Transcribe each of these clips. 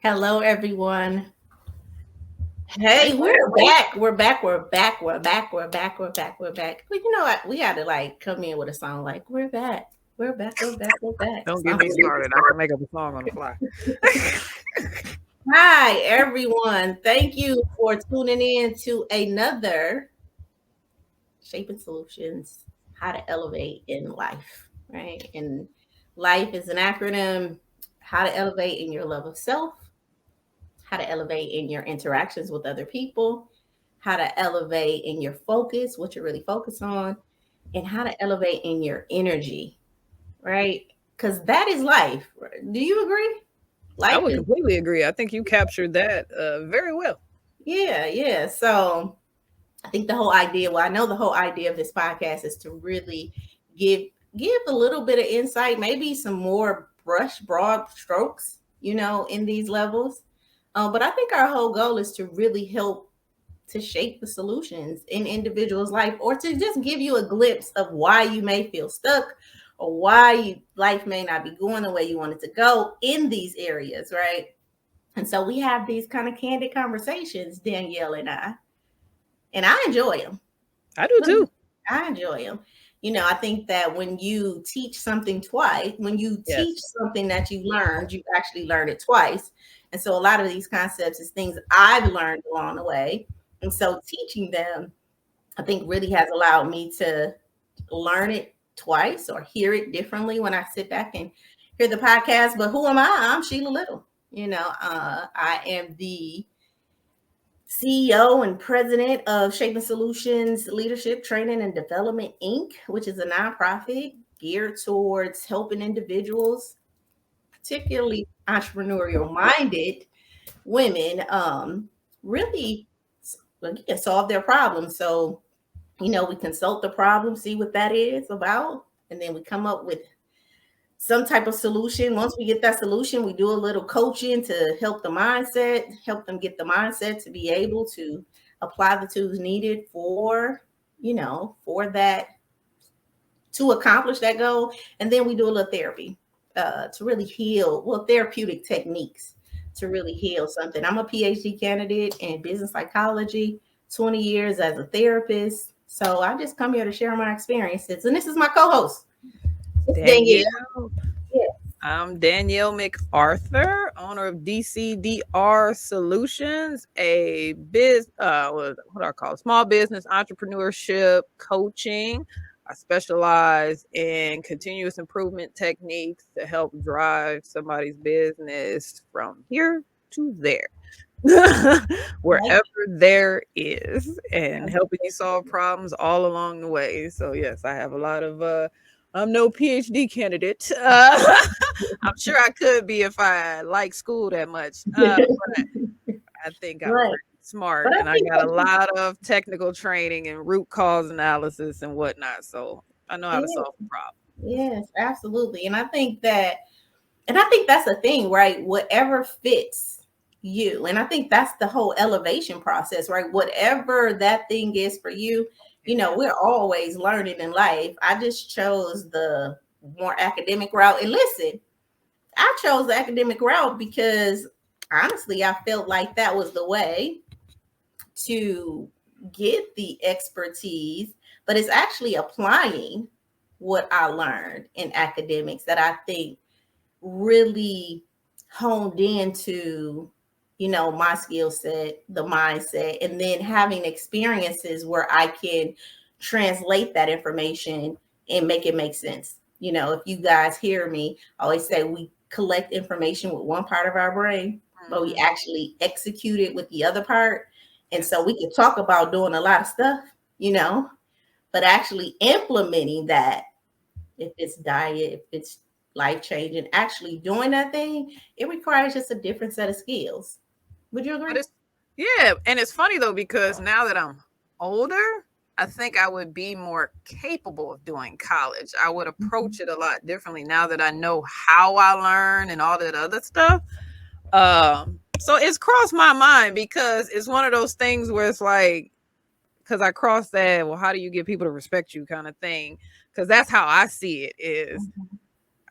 Hello, everyone. Hey, we're back. We're back. We're back. We're back. We're back. We're back. We're back. But you know what? We had to like come in with a song like "We're back. We're back. We're back. We're back." Don't get me started. I can make up a song on the fly. Hi, everyone. Thank you for tuning in to another Shaping Solutions: How to Elevate in Life. Right, and life is an acronym. How to elevate in your love of self, how to elevate in your interactions with other people, how to elevate in your focus, what you're really focused on, and how to elevate in your energy, right? Because that is life. Do you agree? I Life would is, completely agree. I think you captured that very well. yeah, yeah. So I think the whole idea, well, I know the whole idea of this podcast is to really give give a little bit of insight, maybe some more broad strokes, in these levels. But I think our whole goal is to really help to shape the solutions in individuals' life or to just give you a glimpse of why you may feel stuck or why life may not be going the way you want it to go in these areas, right? And so we have these kind of candid conversations, Danielle and I enjoy them. I do too. I enjoy them. I think that when you teach something twice, when you teach Yes. something that you learned, you actually learn it twice. And so a lot of these concepts is things I've learned along the way. And so teaching them, I think really has allowed me to learn it twice or hear it differently when I sit back and hear the podcast. But who am I? I'm Shiela Little. I am the CEO and president of Shaping Solutions Leadership Training and Development Inc., which is a nonprofit geared towards helping individuals, particularly entrepreneurial minded women, really again, solve their problems. So, we consult the problem, see what that is about, and then we come up with some type of solution. Once we get that solution, we do a little coaching to help them get the mindset to be able to apply the tools needed for that to accomplish that goal. And then we do a little therapy to really heal, therapeutic techniques to really heal something. I'm a PhD candidate in business psychology, 20 years as a therapist. So I just come here to share my experiences. And this is my co-host. It's Danielle. Danielle. I'm Danielle MacArthur, owner of DCDR Solutions, a what do I call it? Small business entrepreneurship coaching. I specialize in continuous improvement techniques to help drive somebody's business from here to there. Like, Wherever there is, and helping you solve problems all along the way. So yes, I have a lot of I'm no PhD candidate. I'm sure I could be if I like school that much. But I think I'm right. pretty smart But I and I think got a lot of technical training and root cause analysis and whatnot. So I know how to yes, solve a problem. yes, absolutely. And I think that's the thing, right? Whatever fits you. And I think that's the whole elevation process, right? Whatever that thing is for you, we're always learning in life. I just chose the more academic route. And listen, I chose the academic route because honestly, I felt like that was the way to get the expertise, but it's actually applying what I learned in academics that I think really honed into my skill set, the mindset, and then having experiences where I can translate that information and make it make sense. If you guys hear me, I always say we collect information with one part of our brain, but we Mhm. actually execute it with the other part. And so Yes. we can talk about doing a lot of stuff, but actually implementing that, if it's diet, if it's life changing, actually doing that thing, it requires just a different set of skills. Would you But agree? it's yeah, and it's funny though because now that I'm older, I think I would be more capable of doing college. I would approach it a lot differently now that I know how I learn and all that other stuff. So it's crossed my mind because it's one of those things where it's like, because I crossed that, well, how do you get people to respect you kind of thing? Because that's how I see it is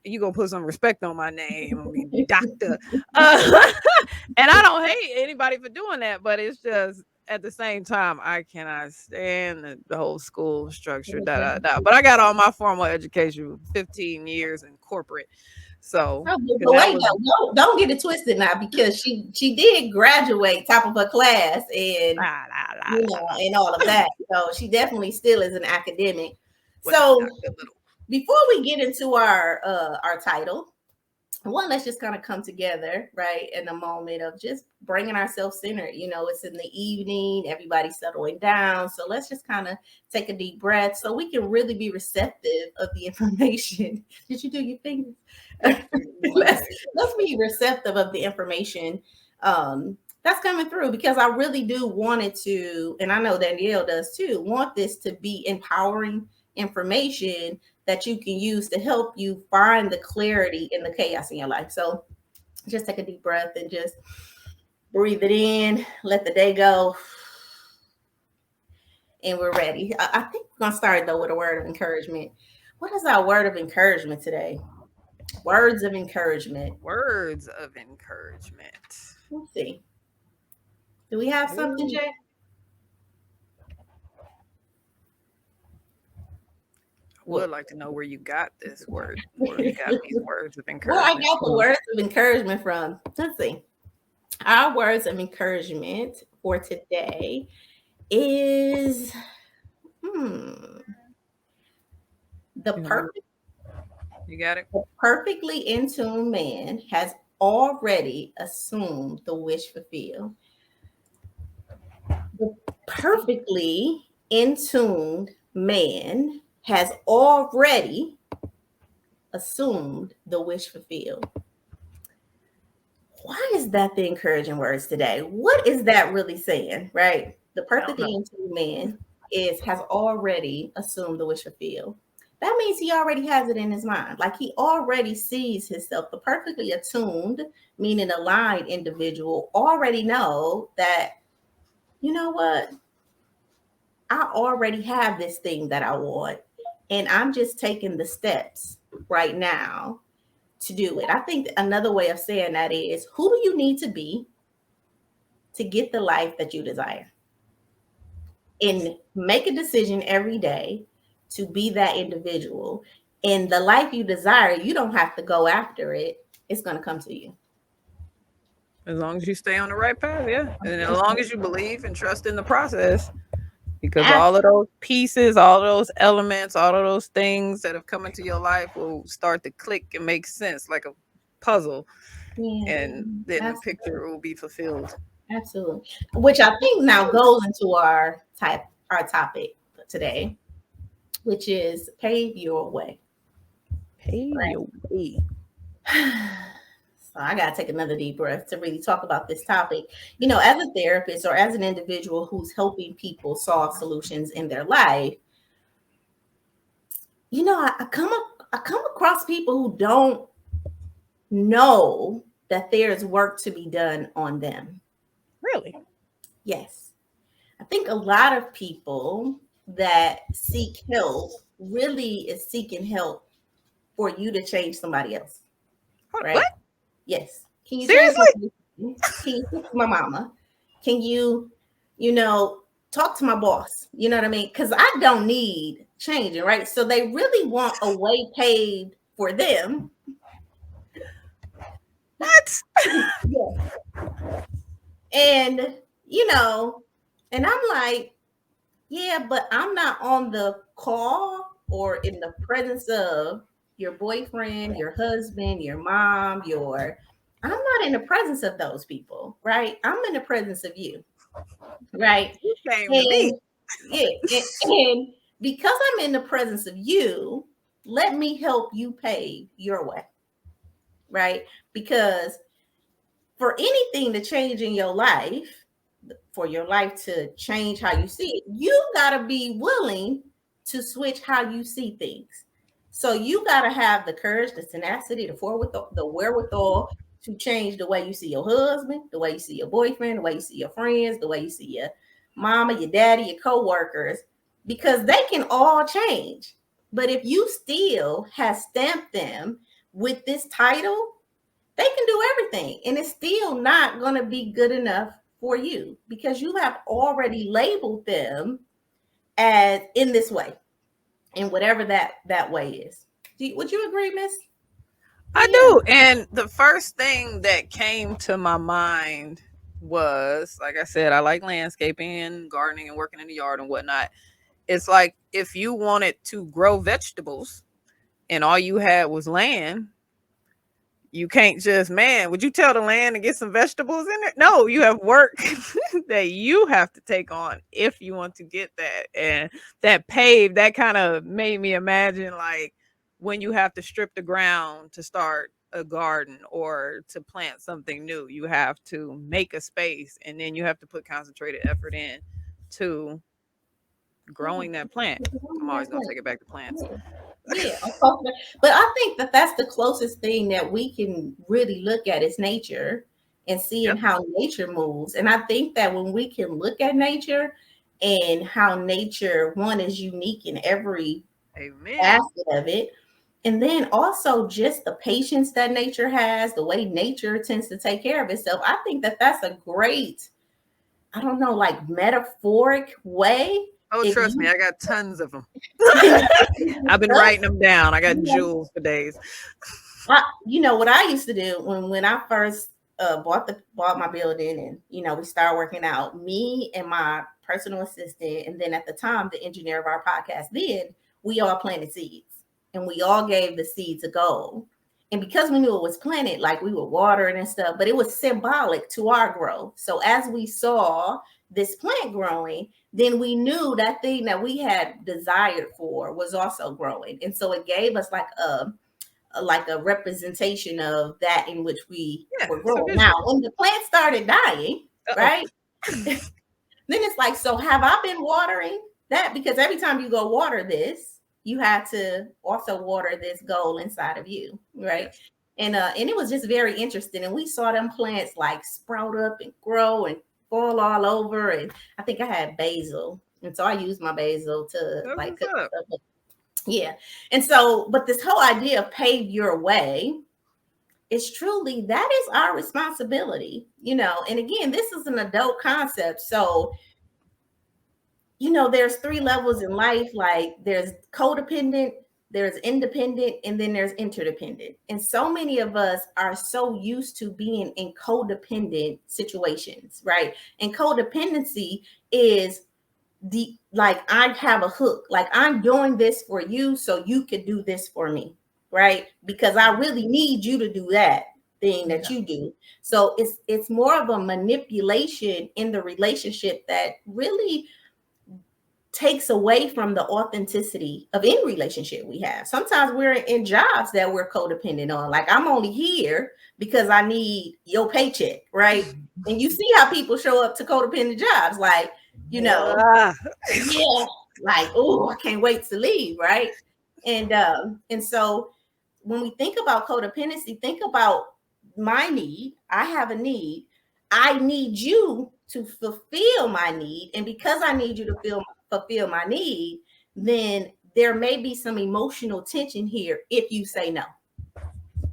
you gonna put some respect on my name. I mean, doctor. Uh, and I don't hate anybody for doing that, but it's just at the same time, I cannot stand the whole school structure. Da, da, da. But I got all my formal education, 15 years in corporate. So, Oh, but that wait, was don't get it twisted now, because she did graduate top of her class, and la, la, la, la, la. and all of that. So she definitely still is an academic. What up, So Dr. Little? before we get into our title, let's just kind of come together, right, in a moment of just bringing ourselves centered. It's in the evening, everybody's settling down, so let's just kind of take a deep breath so we can really be receptive of the information. Did you do your fingers? let's be receptive of the information that's coming through, because I really do want it to, and I know Danielle does too, want this to be empowering information that you can use to help you find the clarity in the chaos in your life. So just take a deep breath and just breathe it in, let the day go, and we're ready. I think we're going to start, though, with a word of encouragement. What is our word of encouragement today? Words of encouragement. Words of encouragement. Let's see. Do we have something, Jay? Would like to know where you got this word, where you got these words of Where I encouragement. got the words of encouragement from. Let's see. Our words of encouragement for today is the perfect. You got it? The perfectly in tune man has already assumed the wish fulfilled. The perfectly in tuned man has already assumed the wish fulfilled. Why is that the encouraging words today? What is that really saying, right? The perfectly in tuned man has already assumed the wish fulfilled. That means he already has it in his mind. Like, he already sees himself. The perfectly attuned, meaning aligned individual, already know that, you know what? I already have this thing that I want, and I'm just taking the steps right now to do it. I think another way of saying that is, who do you need to be to get the life that you desire? And make a decision every day to be that individual. And the life you desire, you don't have to go after it. It's going to come to you. As long as you stay on the right path, yeah. And as long as you believe and trust in the process. Because all of those pieces, all of those elements, all of those things that have come into your life will start to click and make sense like a puzzle. Yeah, and then the picture will be fulfilled. Absolutely. Which I think now goes into our topic today, which is pave your way. Pave your way. So I got to take another deep breath to really talk about this topic. As a therapist or as an individual who's helping people solve solutions in their life, I come across people who don't know that there's work to be done on them. Really? Yes. I think a lot of people that seek help really is seeking help for you to change somebody else. Right? What? Yes. Can you seriously? Can you talk to my mama? Can you, talk to my boss? You know what I mean? Because I don't need changing, right? So they really want a way paved for them. What? Yeah. And, and I'm like, yeah, but I'm not on the call or in the presence of your boyfriend, your husband, your mom, I'm not in the presence of those people, right? I'm in the presence of you, right? You came to me. Yeah, and because I'm in the presence of you, let me help you pave your way, right? Because for anything to change in your life, for your life to change how you see it, you got to be willing to switch how you see things. So you got to have the courage, the tenacity, the wherewithal to change the way you see your husband, the way you see your boyfriend, the way you see your friends, the way you see your mama, your daddy, your coworkers, because they can all change. But if you still have stamped them with this title, they can do everything, and it's still not going to be good enough for you because you have already labeled them as in this way, in whatever that way is. Would you agree, Miss? I Yeah. do. And the first thing that came to my mind was, like I said, I like landscaping and gardening and working in the yard and whatnot. It's like if you wanted to grow vegetables and all you had was land, you can't just, man, would you tell the land to get some vegetables in it? No, you have work that you have to take on if you want to get that. And that pave, that kind of made me imagine like when you have to strip the ground to start a garden or to plant something new, you have to make a space and then you have to put concentrated effort in to Yeah. growing that plant. I'm always going to take it back to plants. Yeah. Yeah, but I think that that's the closest thing that we can really look at is nature and seeing Yep. how nature moves. And I think that when we can look at nature and how nature, one, is unique in every Amen. facet of it, and then also just the patience that nature has, the way nature tends to take care of itself. I think that that's a great, I don't know, like metaphoric way. Oh, If trust me, you I got tons of them. I've been writing them down. I got jewels for days. what I used to do when I first bought my building, and we started working out, me and my personal assistant, and then at the time the engineer of our podcast, then we all planted seeds, and we all gave the seeds a go. And because we knew it was planted, like we would water it and stuff, but it was symbolic to our growth. So as we saw this plant growing, then we knew that thing that we had desired for was also growing. And so it gave us like a representation of that in which we Yeah, were it's a growing. Now, visual. when the plant started dying, Uh-oh. right? Then it's like, so have I been watering that? Because every time you go water this, you have to also water this goal inside of you, right? Yes. And it was just very interesting. And we saw them plants like sprout up and grow and fall all over. And I think I had basil. And so I used my basil to That's like what's cook up. stuff. Yeah. And so, but this whole idea of pave your way is truly, that is our responsibility, And again, this is an adult concept. So, there's three levels in life. Like there's codependent, there's independent, and then there's interdependent. And so many of us are so used to being in codependent situations, right? And codependency is like I have a hook, like I'm doing this for you so you could do this for me, right? Because I really need you to do that thing that Yeah. you do. So it's more of a manipulation in the relationship that really takes away from the authenticity of any relationship we have. Sometimes we're in jobs that we're codependent on. Like I'm only here because I need your paycheck, right? And you see how people show up to codependent jobs, like, Ah, yeah, like, oh, I can't wait to leave, right? And so when we think about codependency, think about my need. I have a need. I need you to fulfill my need. And because I need you to fulfill my need, then there may be some emotional tension here if you say no,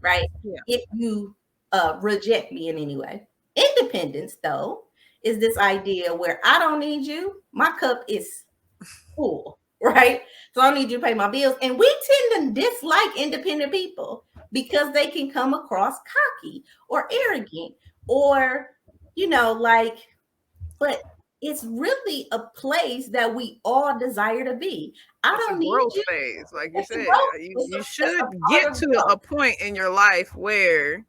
right? yeah. If you reject me in any way. Independence, though, is this idea where I don't need you. My cup is full, right? So I don't need you to pay my bills. And we tend to dislike independent people because they can come across cocky or arrogant or, like, but it's really a place that we all desire to be. I It's a don't need growth you. phase, like you It's a said. growth. You It's a should part get of to growth. a point in your life where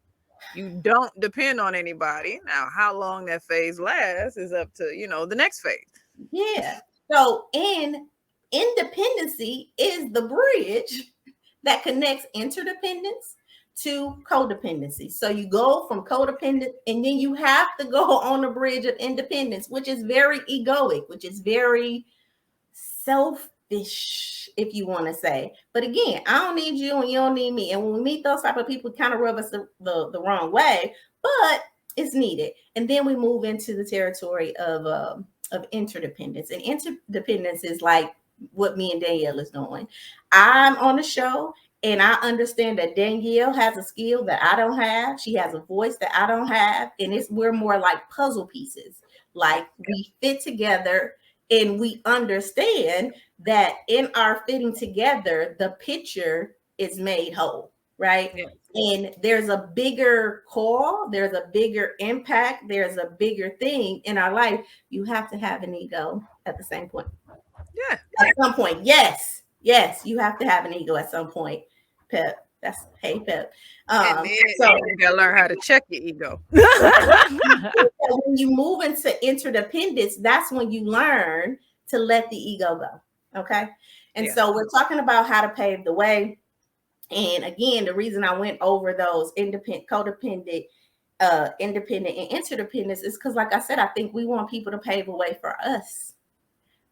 you don't depend on anybody. Now, how long that phase lasts is up to, the next phase. Yeah. So, and independency is the bridge that connects interdependence to codependency. So you go from codependent, and then you have to go on the bridge of independence, which is very egoic, which is very selfish, if you want to say. But again, I don't need you and you don't need me. And when we meet those type of people, kind of rub us the wrong way, but it's needed. And then we move into the territory of interdependence. And interdependence is like what me and Danielle is doing. I'm on the show And I understand that Danielle has a skill that I don't have. She has a voice that I don't have. And we're more like puzzle pieces. Like we fit together and we understand that in our fitting together, the picture is made whole, right? Yeah. And there's a bigger call, there's a bigger impact, there's a bigger thing in our life. You have to have an ego at the same point. Yeah. At some point, yes, yes, you have to have an ego at some point. Pep, that's hey Pep. And So then you gotta learn how to check your ego. when you move into interdependence, that's when you learn to let the ego go. Okay. And Yeah. so we're talking about how to pave the way. And again, the reason I went over those independent, codependent, independent, and interdependence is because, like I said, I think we want people to pave a way for us.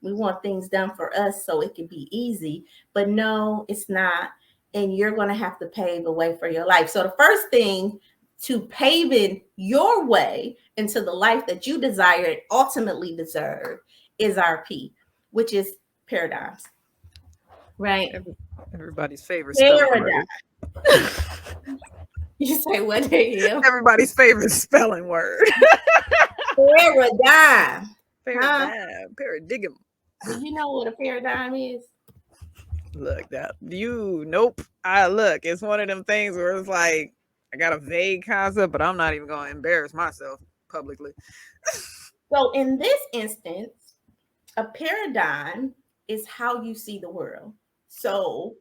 We want things done for us so it can be easy. But no, it's not. And you're going to have to pave a way for your life. So the first thing to paving your way into the life that you desire and ultimately deserve is RP, which is paradigms. Right? Everybody's favorite spelling Paradigm. word. You say what, Danielle? Everybody's favorite spelling word. Paradigm. Paradigm. Paradigm. Do you know what a paradigm is? Look, that nope. Look, it's one of them things where it's like I got a vague concept, but I'm not even gonna embarrass myself publicly. So in this instance, a paradigm is how you see the world. So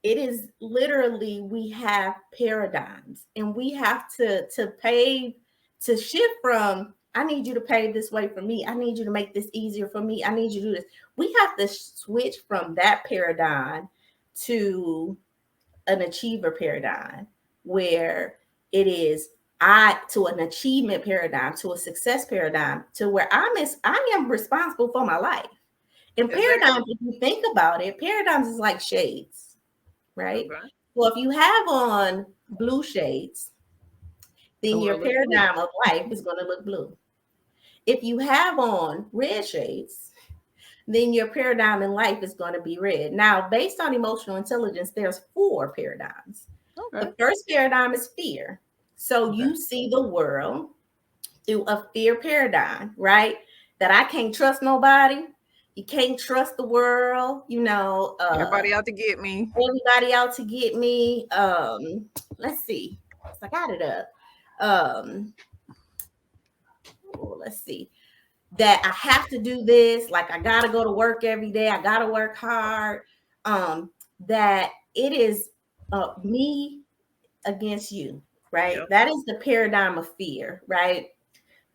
it is literally, we have paradigms and we have to pave, to shift from, I need you to pave this way for me. I need you to make this easier for me. I need you to do this. We have to switch from that paradigm to an achiever paradigm, where it is to an achievement paradigm, to a success paradigm, to where I am responsible for my life. And paradigms, if you think about it, paradigms is like shades, right? Okay. Well, if you have on blue shades, then your paradigm of life is going to look blue. If you have on red shades, then your paradigm in life is going to be red. Now, based on emotional intelligence, there's 4 paradigms. Okay. The first paradigm is fear. So you see the world through a fear paradigm, right? That I can't trust nobody. You can't trust the world, everybody out to get me. Everybody out to get me. Let's see. I got it up. Let's see. That I have to do this, like I gotta go to work every day, I gotta work hard. That it is me against you, right? Yep. That is the paradigm of fear, right?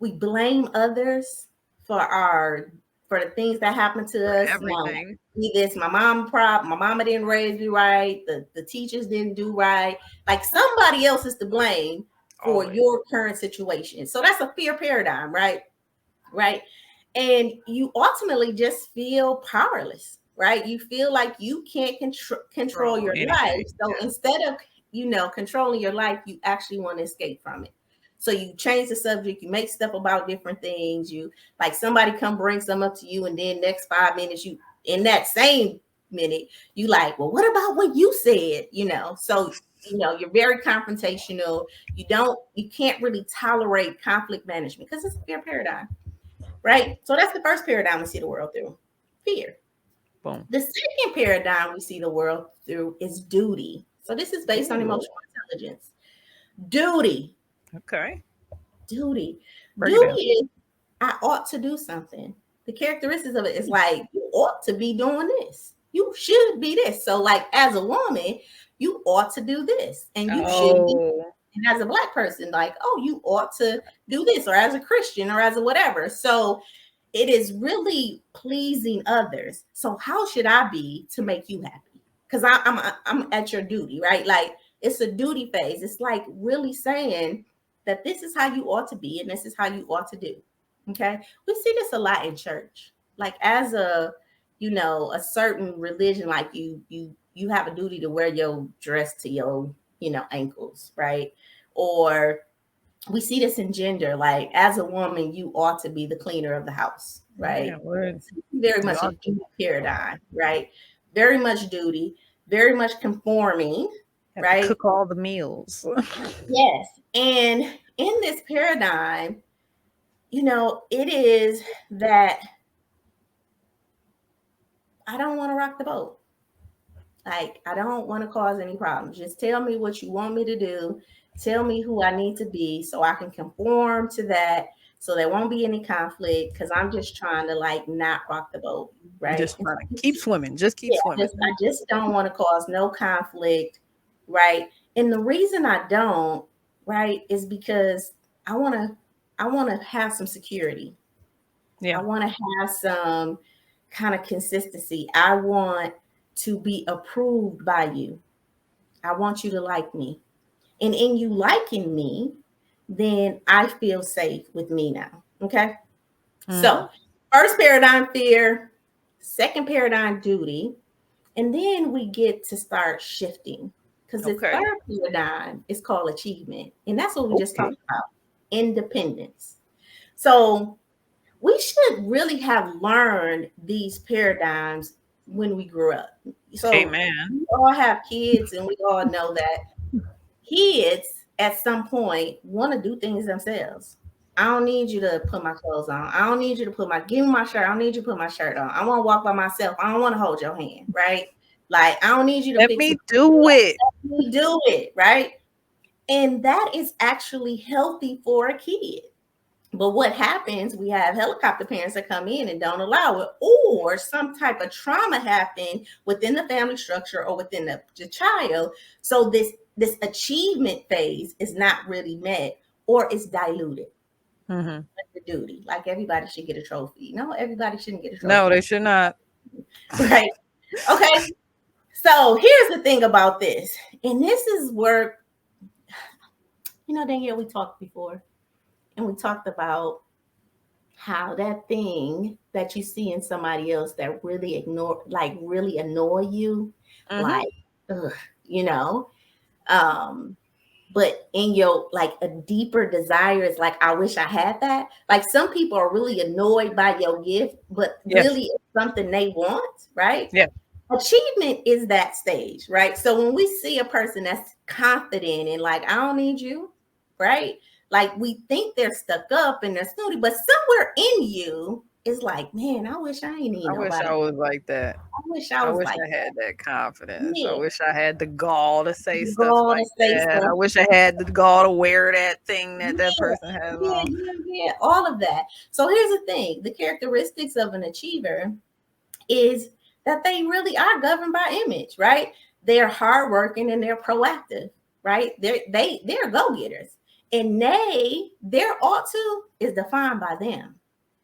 We blame others for the things that happen to us. Everything. This my mama didn't raise me right, the teachers didn't do right. Like somebody else is to blame for your current situation. So that's a fear paradigm, right? Right. And you ultimately just feel powerless, right? You feel like you can't control your life. So instead of, controlling your life, you actually want to escape from it. So you change the subject, you make stuff about different things. You like somebody come bring some up to you, and then next 5 minutes, you in that same minute, you like, well, what about what you said? So you're very confrontational. You can't really tolerate conflict management because it's a fear paradigm. Right? So that's the first paradigm we see the world through, fear. Boom. The second paradigm we see the world through is duty. So this is based on emotional intelligence. Duty. Okay. Duty. Duty is, I ought to do something. The characteristics of it is like, you ought to be doing this. You should be this. So like as a woman, you ought to do this. And you should be. And as a Black person, like, oh, you ought to do this, or as a Christian, or as a whatever. So it is really pleasing others. So how should I be to make you happy? Because I'm at your duty, right? Like it's a duty phase. It's like really saying that this is how you ought to be, and this is how you ought to do. Okay, we see this a lot in church. Like as a certain religion, like you have a duty to wear your dress to your ankles, right? Or we see this in gender, like as a woman, you ought to be the cleaner of the house, right? Yeah, very much a duty paradigm, right? Very much duty. very much conforming, Have to right? cook all the meals. Yes. And in this paradigm, it is that I don't want to rock the boat. Like, I don't want to cause any problems. Just tell me what you want me to do. Tell me who I need to be so I can conform to that. So there won't be any conflict because I'm just trying to like not rock the boat, right? Just And trying to so keep swimming. Just keep yeah, swimming. I just don't want to cause no conflict, right? And the reason I don't, right, is because I want to I want to have some security. I Yeah. want to have some kind of consistency. I want to be approved by you. I want you to like me. And in you liking me, then I feel safe with me now. Okay. Mm-hmm. So, first paradigm, fear, second paradigm, duty. And then we get to start shifting because this Okay. third paradigm is called achievement. And that's what we just Okay. talked about, independence. So, we should really have learned these paradigms when we grew up. So Amen. we all have kids, and we all know that kids at some point want to do things themselves. I don't need you to put my clothes on. I don't need you to give me my shirt. I don't need you to put my shirt on. I want to walk by myself. I don't want to hold your hand, right? Like, I don't need you to Let fix me the do it. let me do it, right? And that is actually healthy for a kid. But what happens, we have helicopter parents that come in and don't allow it, or some type of trauma happened within the family structure or within the child. So this achievement phase is not really met or it's diluted. Mm-hmm. Like the duty. Like everybody should get a trophy. No, everybody shouldn't get a No, trophy. they should not. Right. Okay. So here's the thing about this. And this is where, Danielle, we talked before and we talked about how that thing that you see in somebody else that really annoy you, Mm-hmm. like, ugh, you know, um, but in your like a deeper desire is like, I wish I had that. Like some people are really annoyed by your gift, but Yes. really it's something they want, right? Yeah. Achievement is that stage, right? So when we see a person that's confident and like, I don't need you, right? Like we think they're stuck up and they're snooty, but somewhere in you is like, man, I wish I ain't need I wish nobody. I was like that. I wish I I was wish like I had that that. confidence. I Yeah. wish I had the gall to say You stuff go to like say that. I stuff. wish I had the gall to wear that thing that that Yeah, person has yeah, on. yeah, yeah. All of that. So here's the thing: the characteristics of an achiever is that they really are governed by image, right? They're hardworking and they're proactive, right? They're go-getters. And their ought to is defined by them.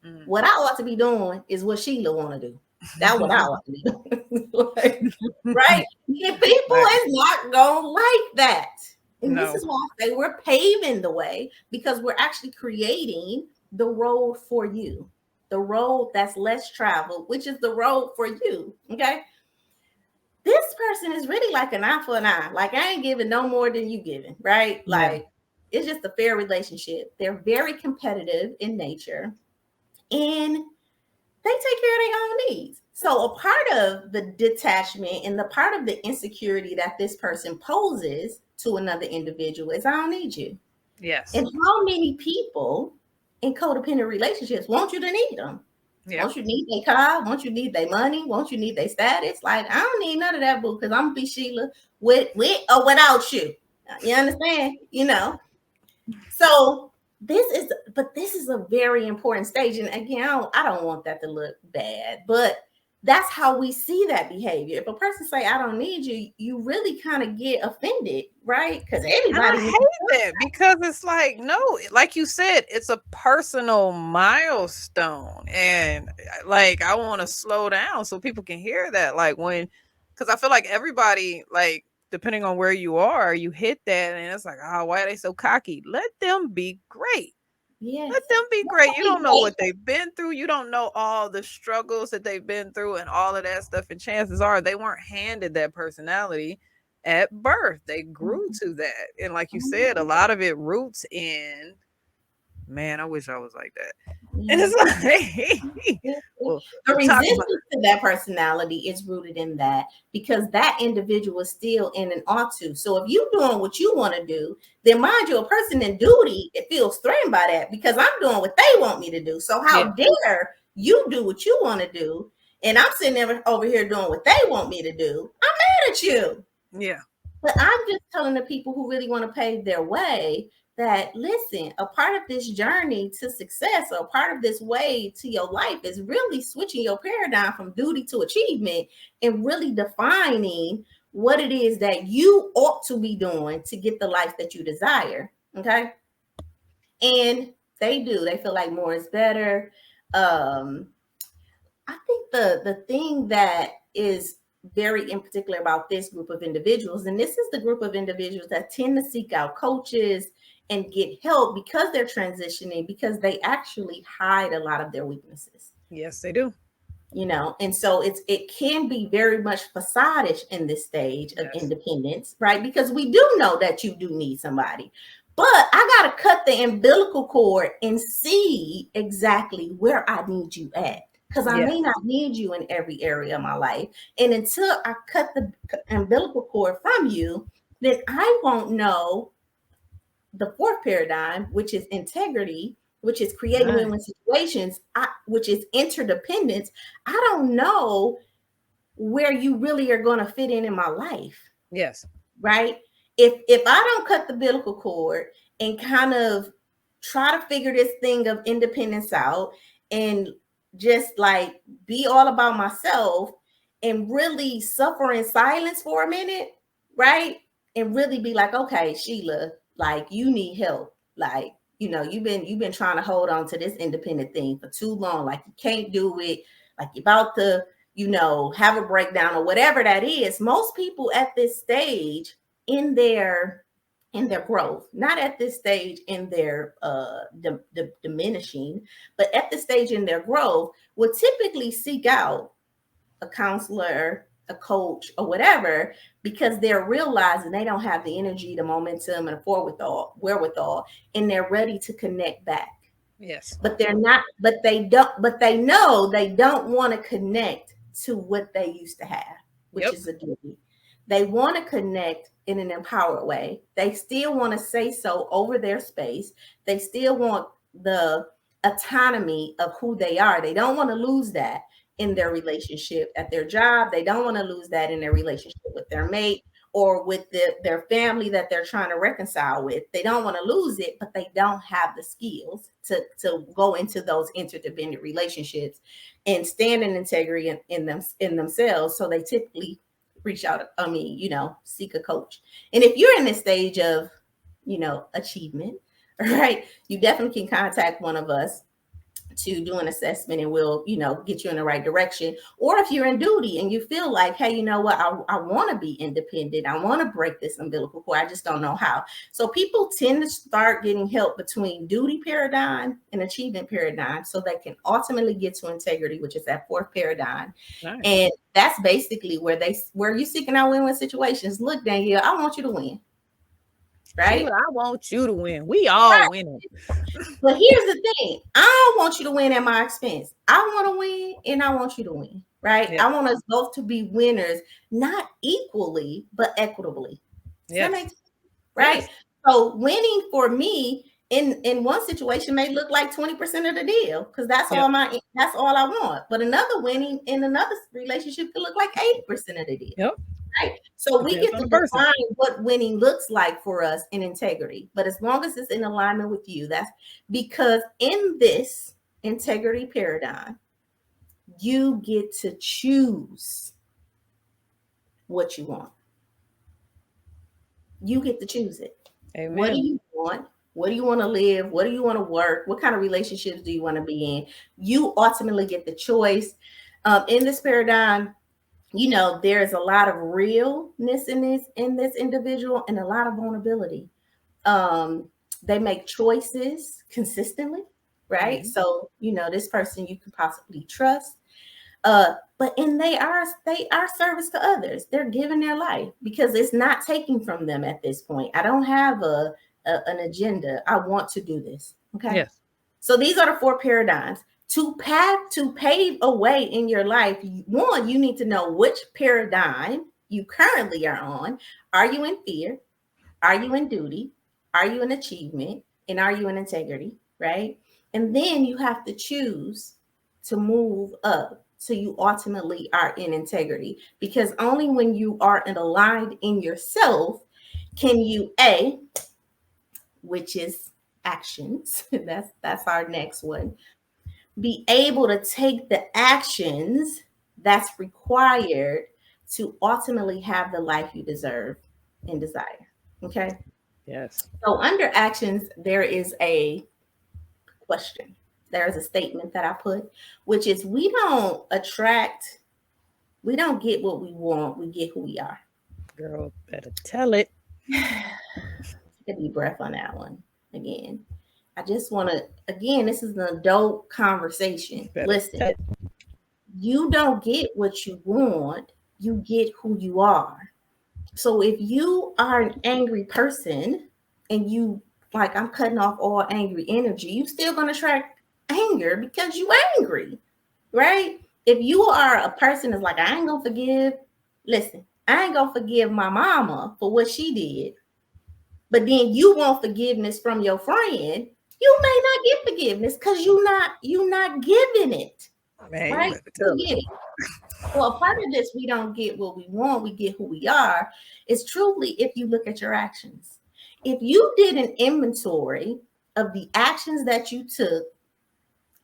Mm. What I ought to be doing is what Sheila want to do. That's what I ought to be doing. Like, right? And people Right. is not gonna like that. And this No. is why I say we're paving the way because we're actually creating the road for you, the road that's less traveled, which is the road for you. Okay. This person is really like an eye for an eye. Like I ain't giving no more than you giving, right? Yeah. Like it's just a fair relationship. They're very competitive in nature and they take care of their own needs. So a part of the detachment and the part of the insecurity that this person poses to another individual is I don't need you. Yes. And how many people in codependent relationships want you to need them? Yeah. Won't you need their car? Won't you need their money? Won't you need their status? Like, I don't need none of that, boo, because I'm gonna be Sheila with or without you. You understand? So this is a very important stage. And again, I don't want that to look bad, but that's how we see that behavior. If a person say, I don't need you, you really kind of get offended, right? Because And everybody I needs hate that because it's like, no, like you said, it's a personal milestone. And like, I want to slow down so people can hear that. Like, because I feel like everybody, like, depending on where you are, you hit that and it's like, oh, why are they so cocky? Let them be great. yes. Let them be great. You Be don't know great. what they've been through. You don't know all the struggles that they've been through and all of that stuff. And chances are they weren't handed that personality at birth. They grew Mhm. to that. And like you said, a Mhm. lot of it roots in Man, I wish I was like that. And Yeah. it's like, well, The we talk about, resistance to that personality is rooted in that because that individual is still in an ought to. So if you're doing what you want to do, then mind you, a person in duty, it feels threatened by that because I'm doing what they want me to do. So yeah, how dare you do what you want to do? And I'm sitting there over here doing what they want me to do. I'm mad at you. yeah, But I'm just telling the people who really want to pave their way that listen, a part of this journey to success, or a part of this way to your life is really switching your paradigm from duty to achievement and really defining what it is that you ought to be doing to get the life that you desire. Okay. And they do, they feel like more is better. Um, I think the thing that is very in particular about this group of individuals, and this is the group of individuals that tend to seek out coaches and get help because they're transitioning, because they actually hide a lot of their weaknesses, yes, they do. you know. And so it can be very much facadish in this stage of Yes, independence, right? Because we do know that you do need somebody, but I got to cut the umbilical cord and see exactly where I need you at, because I yes, may not need you in every area of my life. And until I cut the umbilical cord from you, then I won't know the fourth paradigm, which is integrity, which is creating right, win-win situations, which is interdependence. I don't know where you really are going to fit in my life, yes, right? If I don't cut the umbilical cord and kind of try to figure this thing of independence out and just like be all about myself and really suffer in silence for a minute, right? And really be like, okay, Shiela, like you need help. Like, you know, you've been trying to hold on to this independent thing for too long. Like you can't do it. Like you're about to, you know, have a breakdown or whatever that is. Most people at this stage in their growth, not at this stage in their diminishing, but at this stage in their growth, will typically seek out a counselor, a coach, or whatever, because they're realizing they don't have the energy, the momentum, and the wherewithal, and they're ready to connect back. yes, But they're not, but they know they don't want to connect to what they used to have, which yep, is a duty. They want to connect in an empowered way. They still want to say so over their space. They still want the autonomy of who they are. They don't want to lose that in their relationship at their job. They don't want to lose that in their relationship with their mate or with their family that they're trying to reconcile with. They don't want to lose it, but they don't have the skills to go into those interdependent relationships and stand in integrity in themselves. So they typically reach out, you know, seek a coach. And if you're in this stage of, you know, achievement, right, you definitely can contact one of us to do an assessment, and we'll, you know, get you in the right direction. Or if you're in duty and you feel like, hey, you know what, I want to be independent, I want to break this umbilical cord, I just don't know how. So people tend to start getting help between duty paradigm and achievement paradigm so they can ultimately get to integrity, which is that fourth paradigm. nice. And that's basically where you're seeking out win-win situations. Look, Danielle, I want you to win, Sheila, right? I want you to win. We all winning. But here's the thing. I don't want you to win at my expense. I want to win and I want you to win, right? Yep, I want us both to be winners, not equally, but equitably. Does that make yes, sense? Right? yes, So winning for me in one situation may look like 20% of the deal because yep, that's all I want. But another winning in another relationship could look like 80% of the deal. yep. Right. So we Depends get on to the person. define what winning looks like for us in integrity. But as long as it's in alignment with you, that's because in this integrity paradigm, you get to choose what you want. You get to choose it. What do Amen. you want? What do you want to live? What do you want to work? What kind of relationships do you want to be in? You ultimately get the choice. In this paradigm, you know, there's a lot of realness in this individual and a lot of vulnerability. um they make choices consistently, right? Mhm. So you know this person you can possibly trust, but and they are service to others. They're giving their life because it's not taking from them at this point. I don't have an agenda. I want to do this. Okay. Yes. So these are the 4 paradigms. To pave a way in your life, one, you need to know which paradigm you currently are on. Are you in fear? Are you in duty? Are you in achievement? And are you in integrity? Right? And then you have to choose to move up so you ultimately are in integrity. Because only when you are aligned in yourself can you, which is actions. That's our next one. Be able to take the actions that's required to ultimately have the life you deserve and desire. Okay. Yes. So under actions, there is a question. There is a statement that I put, which is we don't get what we want, we get who we are. Girl, better tell it. Take a deep breath on that one again. I just want to, again, this is an adult conversation. Better Listen, tell it. you don't get what you want, you get who you are. So if you are an angry person and you, like, I'm cutting off all angry energy, you still gonna attract anger because you angry, right? If you are a person that's like, I ain't gonna forgive, listen, I ain't gonna forgive my mama for what she did, but then you want forgiveness from your friend, you may not get forgiveness because you not giving it, Man, you right? better tell You it. get it. So a part of this, we don't get what we want, we get who we are, is truly if you look at your actions. If you did an inventory of the actions that you took,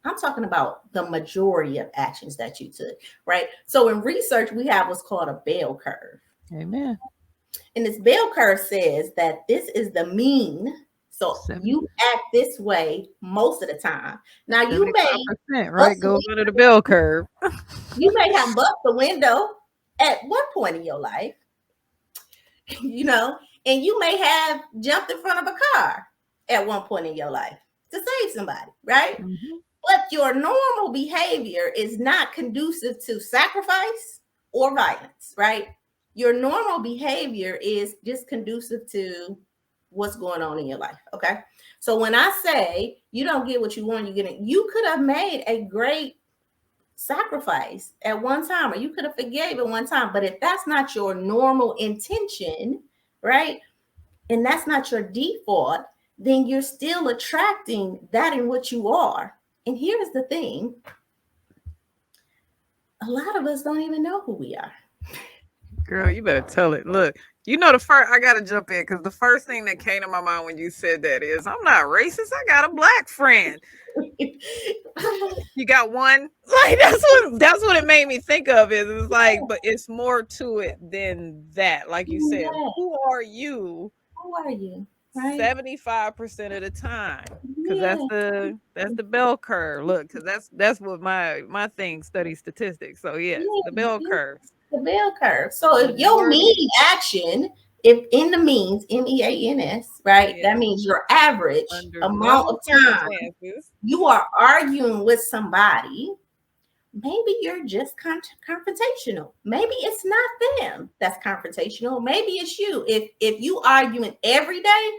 I'm talking about the majority of actions that you took, right? So in research, we have what's called a bell curve. Amen. And this bell curve says that this is the mean. So 70, you act this way most of the time. Now you may 75%, right? bust Goes under the bell curve. you may have bust the window at one point in your life, you know, and you may have jumped in front of a car at one point in your life to save somebody, right? Mhm. But your normal behavior is not conducive to sacrifice or violence, right? Your normal behavior is just conducive to what's going on in your life, okay? So when I say you don't get what you want, you get it. You could have made a great sacrifice at one time, or you could have forgave at one time. But if that's not your normal intention, right, and that's not your default, then you're still attracting that in what you are. And here's the thing: a lot of us don't even know who we are. Girl, you better tell it. Look, you know the first I gotta jump in because the first thing that came to my mind when you said that is I'm not racist. I got a black friend. You got one? Like that's what it made me think of is it's like, but it's more to it than that. Like you said, Yeah, who are you who are you? Right? 75% of the time? Because Yeah, that's the bell curve. Look, because that's what my thing studies statistics. So yes, the yeah, bell yeah. curves. The bell curve. So if your Majority, mean action, if in the means, MEANS, right? yeah, That means your average under amount normal of time circumstances. you are arguing with somebody, maybe you're just confrontational. Maybe it's not them that's confrontational. Maybe it's you. If you arguing every day,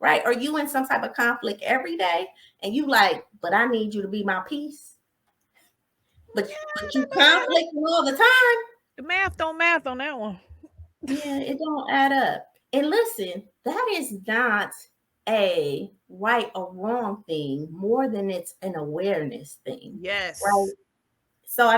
right? Or you in some type of conflict every day, and you like, but I need you to be my peace. But you conflicting all the time. The math don't math on that one. Yeah, it don't add up. And listen, that is not a right or wrong thing more than it's an awareness thing, right? Yes. So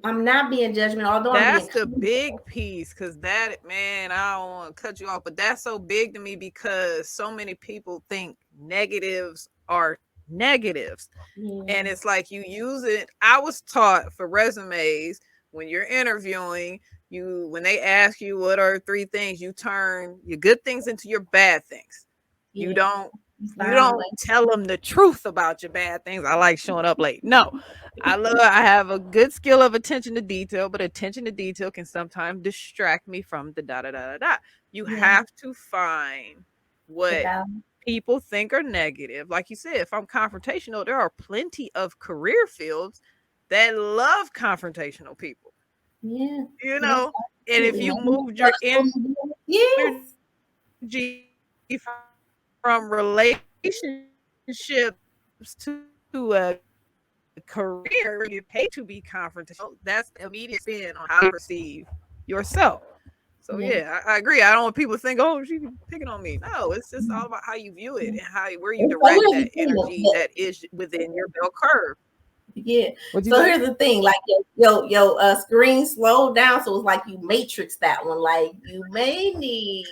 I'm not being judgmental, although I'm being That's the kind. big piece because that, man, I don't want to cut you off, but that's so big to me because so many people think negatives are negatives. And Yeah, it's like you use it. I was taught for resumes when you're interviewing, you when they ask you what are 3 things, you turn your good things into your bad things. You yeah. don't You you find a don't way. tell them the truth about your bad things. I like showing up late. No. I have a good skill of attention to detail, but attention to detail can sometimes distract me from the da da da da da. You Yeah, have to find the what balance. people think are negative. Like you said, if I'm confrontational, there are plenty of career fields that love confrontational people. Yeah, You yes, know, and if absolutely. you Maybe moved go your to school and do it. Yes, energy from relationship relationships to a career, you get paid to be confrontational. That's the immediate spin on how you perceive yourself. So Yeah. yeah, I agree. I don't want people to think, oh, she's picking on me. No, it's just all about how you view it and how where you And so direct here's the that thing, energy that is within your bell curve. yeah. What'd you So say? here's the thing, like your screen slowed down, so it's like you matrix that one. Like you may need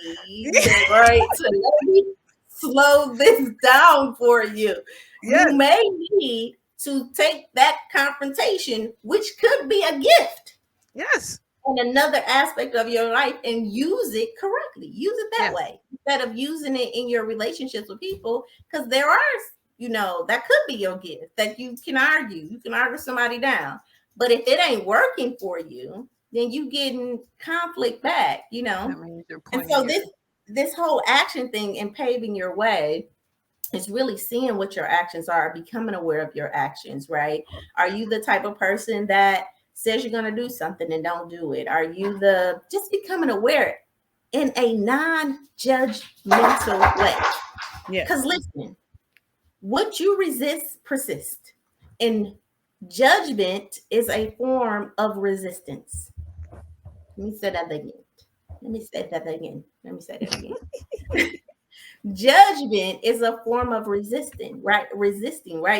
right to let me slow this down for you. You Yes, may need to take that confrontation, which could be a gift yes, in another aspect of your life, and use it correctly. Use it that yes. way instead of using it in your relationships with people, because there are, that could be your gift that you can argue. You can argue somebody down. But if it ain't working for you, then you getting conflict back, That means you're And pointing so your this whole action thing and paving your way is really seeing what your actions are, becoming aware of your actions, right? Are you the type of person that says you're going to do something and don't do it? Are you the just becoming aware in a non-judgmental way? Because yes. listen, what you resist persists. And judgment is a form of resistance. Let me say that again. Let me say that again. Let me say that again. Judgment is a form of resisting, right?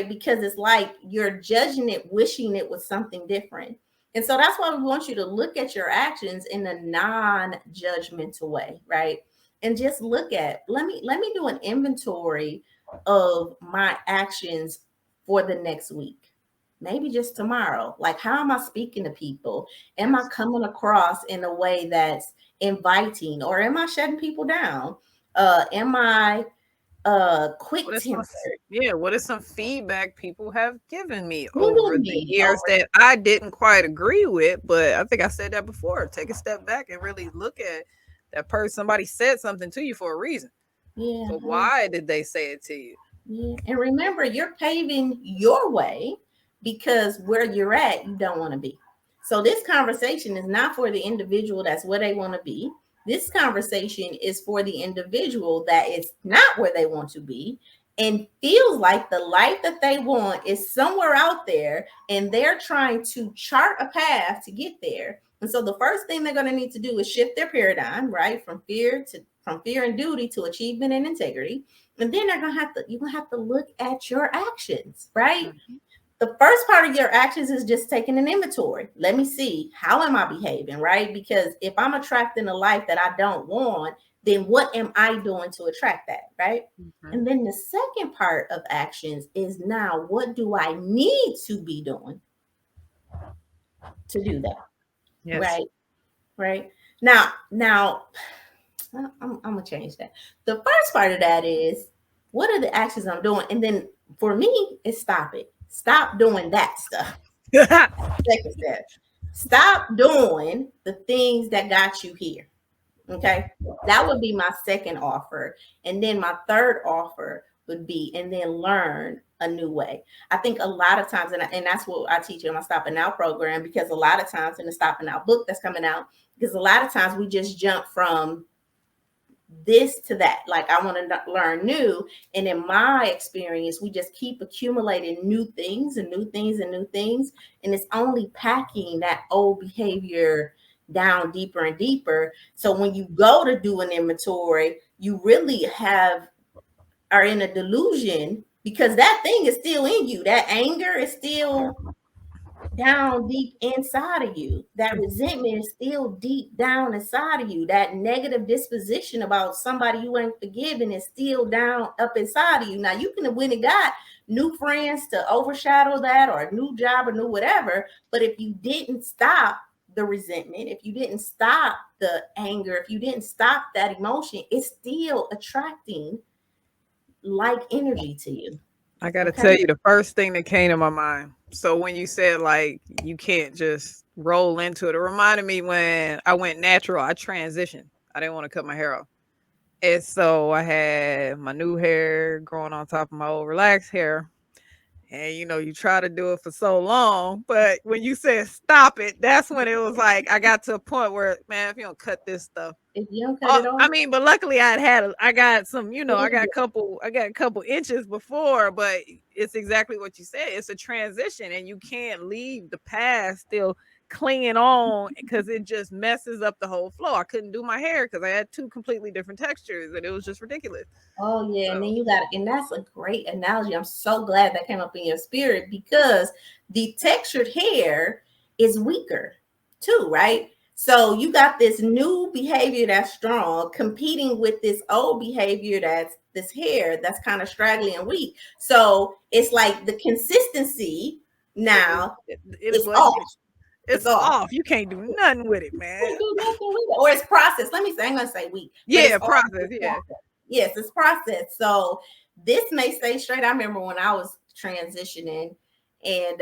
Because it's like you're judging it, wishing it was something different. And so that's why we want you to look at your actions in a non-judgmental way, right? And just look at, let me do an inventory of my actions for the next week. Maybe just tomorrow. Like, how am I speaking to people? Am I Yes. coming across in a way that's inviting, or am I shutting people down? Am I What quick is some tempered? what is some feedback people have given me over Given the me years over. that I didn't quite agree with, but I think I said that before. Take a step back and really look at that person. Somebody said something to you for a reason. Yeah, So why did they say it to you? yeah. And remember, you're paving your way because where you're at, you don't want to be. So this conversation is not for the individual that's where they want to be. This conversation is for the individual that is not where they want to be and feels like the life that they want is somewhere out there, and they're trying to chart a path to get there. And so the first thing they're going to need to do is shift their paradigm, right? From fear and duty to achievement and integrity. And then you're gonna have to look at your actions, right? Mhm. The first part of your actions is just taking an inventory. Let me see, how am I behaving, right? Because if I'm attracting a life that I don't want, then what am I doing to attract that, right? Mhm. And then the second part of actions is, now what do I need to be doing to do that, Yes. right? Right. Now I'm gonna change that. The first part of that is, what are the actions I'm doing? And then for me, it's stop it. Stop doing that stuff. Second step. Stop doing the things that got you here. Okay. That would be my second offer. And then my third offer would be, and then learn a new way. I think a lot of times, and that's what I teach in my Stopping Out program, because a lot of times in the Stopping Out book that's coming out, because a lot of times we just jump from this to that. Like, I want to learn new. And in my experience, we just keep accumulating new things and new things and new things. And it's only packing that old behavior down deeper and deeper. So when you go to do an inventory, you really are in a delusion, because that thing is still in you. That anger is still down deep inside of you. That resentment is still deep down inside of you. That negative disposition about somebody you ain't forgiven is still down up inside of you. Now, you can have went and got new friends to overshadow that, or a new job, or new whatever. But if you didn't stop the resentment, if you didn't stop the anger, if you didn't stop that emotion, it's still attracting like energy to you. I gotta Okay. tell you the first thing that came to my mind. So when you said like you can't just roll into it, it reminded me when I went natural, I transitioned. I didn't want to cut my hair off. And so I had my new hair growing on top of my old relaxed hair. And you try to do it for so long, but when you said stop it, that's when it was like I got to a point where, man, if you don't cut this stuff. If you don't cut it off, I mean, but luckily I got some, I got a couple inches before, but it's exactly what you said. It's a transition, and you can't leave the past still clinging on because it just messes up the whole flow. I couldn't do my hair because I had two completely different textures, and it was just ridiculous. oh yeah, and then and that's a great analogy. I'm so glad that came up in your spirit because the textured hair is weaker too, right? So you got this new behavior that's strong competing with this old behavior that's this hair that's kind of straggly and weak. So it's like the consistency now is off. It's off. You can't do nothing with it, man. You can't do nothing with it. Or it's processed. Let me say, I'm gonna say weak. Yeah, process. Yeah. Yes, it's processed. So this may stay straight. I remember when I was transitioning and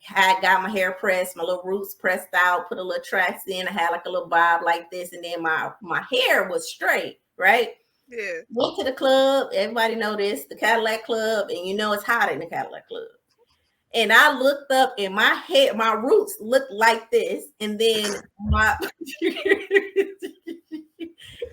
had got my hair pressed, my little roots pressed out, put a little tracks in. I had like a little bob like this, and then my hair was straight, right? Yeah. Went to the club. Everybody know this, the Cadillac Club, and it's hot in the Cadillac Club. And I looked up, and my roots looked like this, and then my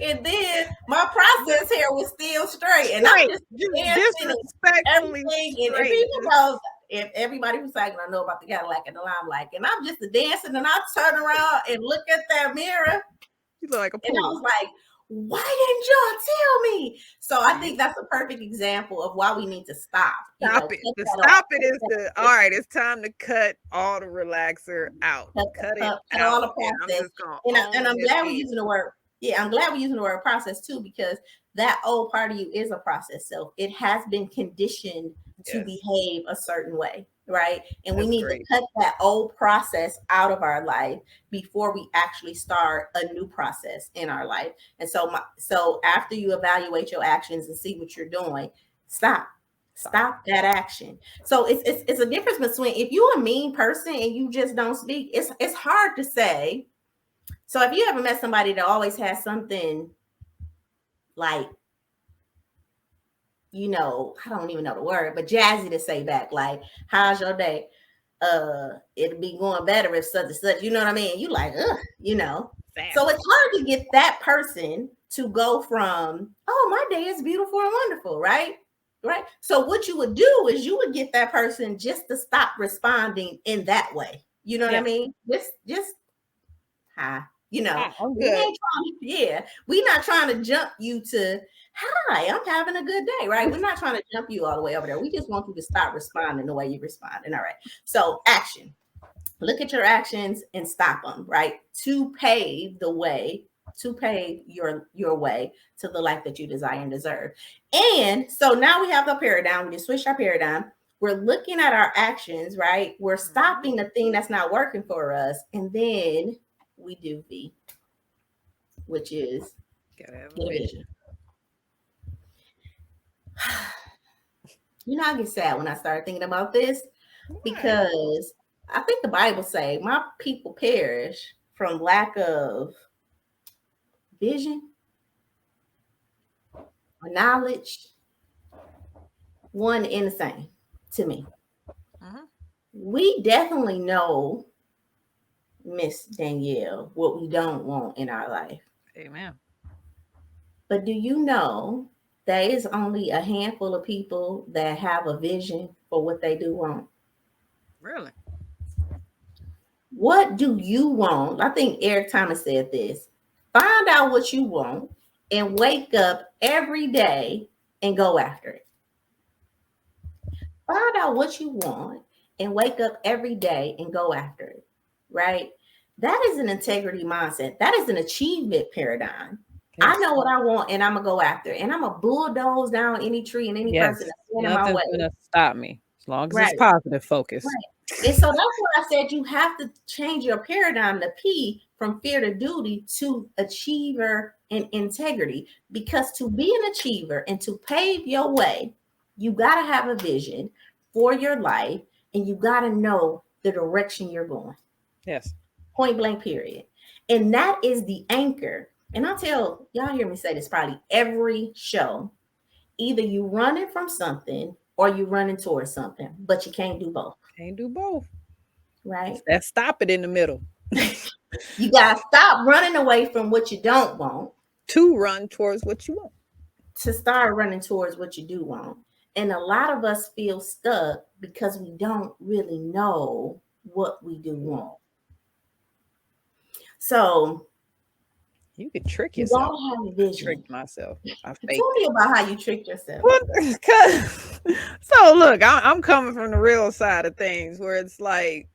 and then my process hair was still straight, and I'm just disrespectfully straight. And if everybody who's like, I know about the Cadillac and the Limelight, and I'm just dancing, and I turn around and look at that mirror. You look like a pool. And I was like, why didn't y'all tell me? So I think that's a perfect example of why we need to stop. Stop it. The stop it is all right. It's time to cut all the relaxer out. Cut it out. All the process. And I'm glad we're using the word. Yeah, I'm glad we're using the word process too, because that old part of you is a process self. It has been conditioned to behave a certain way, right? And we need to cut that old process out of our life before we actually start a new process in our life. And so after you evaluate your actions and see what you're doing, stop that action. So it's a difference between if you're a mean person and you just don't speak, it's hard to say. So if you ever met somebody that always has something like, I don't even know the word, but jazzy to say back, like, how's your day? It'll be going better if such and such, you know what I mean? You like, So it's hard to get that person to go from, oh, my day is beautiful and wonderful, right? Right. So what you would do is you would get that person just to stop responding in that way. You know what I mean? Just hi. We're not trying to jump you to, hi, I'm having a good day, right? We're not trying to jump you all the way over there. We just want you to stop responding the way you're responding. All right. So action. Look at your actions and stop them, right? To pave the way, to pave your way to the life that you desire and deserve. And so now we have the paradigm. We just switched our paradigm. We're looking at our actions, right? We're stopping the thing that's not working for us. And then we do V, which is gotta have a vision. I get sad when I start thinking about this because I think the Bible say my people perish from lack of vision or knowledge. One and the same to me. We definitely know, Miss Danielle, what we don't want in our life. Amen. But do you know there is only a handful of people that have a vision for what they do want? Really? What do you want? I think Eric Thomas said this. Find out what you want and wake up every day and go after it. Find out what you want and wake up every day and go after it, right? That is an integrity mindset. That is an achievement paradigm. Yes. I know what I want and I'm going to go after it. And I'm going to bulldoze down any tree and any person that's in my way. Nothing's going to stop me as long as it's positive focus. Right. And so that's why I said you have to change your paradigm to P from fear to duty to achiever and integrity. Because to be an achiever and to pave your way, you got to have a vision for your life and you got to know the direction you're going. Yes. Point blank, period. And that is the anchor. And I'll tell y'all, hear me say this probably every show. Either you running from something or you running towards something, but you can't do both, Can't do both. right? That stop it in the middle. You gotta stop running away from what you don't want To run towards what you want. to start running towards what you do want. And a lot of us feel stuck because we don't really know what we do want. So You could trick you yourself. gotta have a I vision. tricked myself. I Tell faked me it. about how you tricked yourself. Well, so look, I'm coming from the real side of things where it's like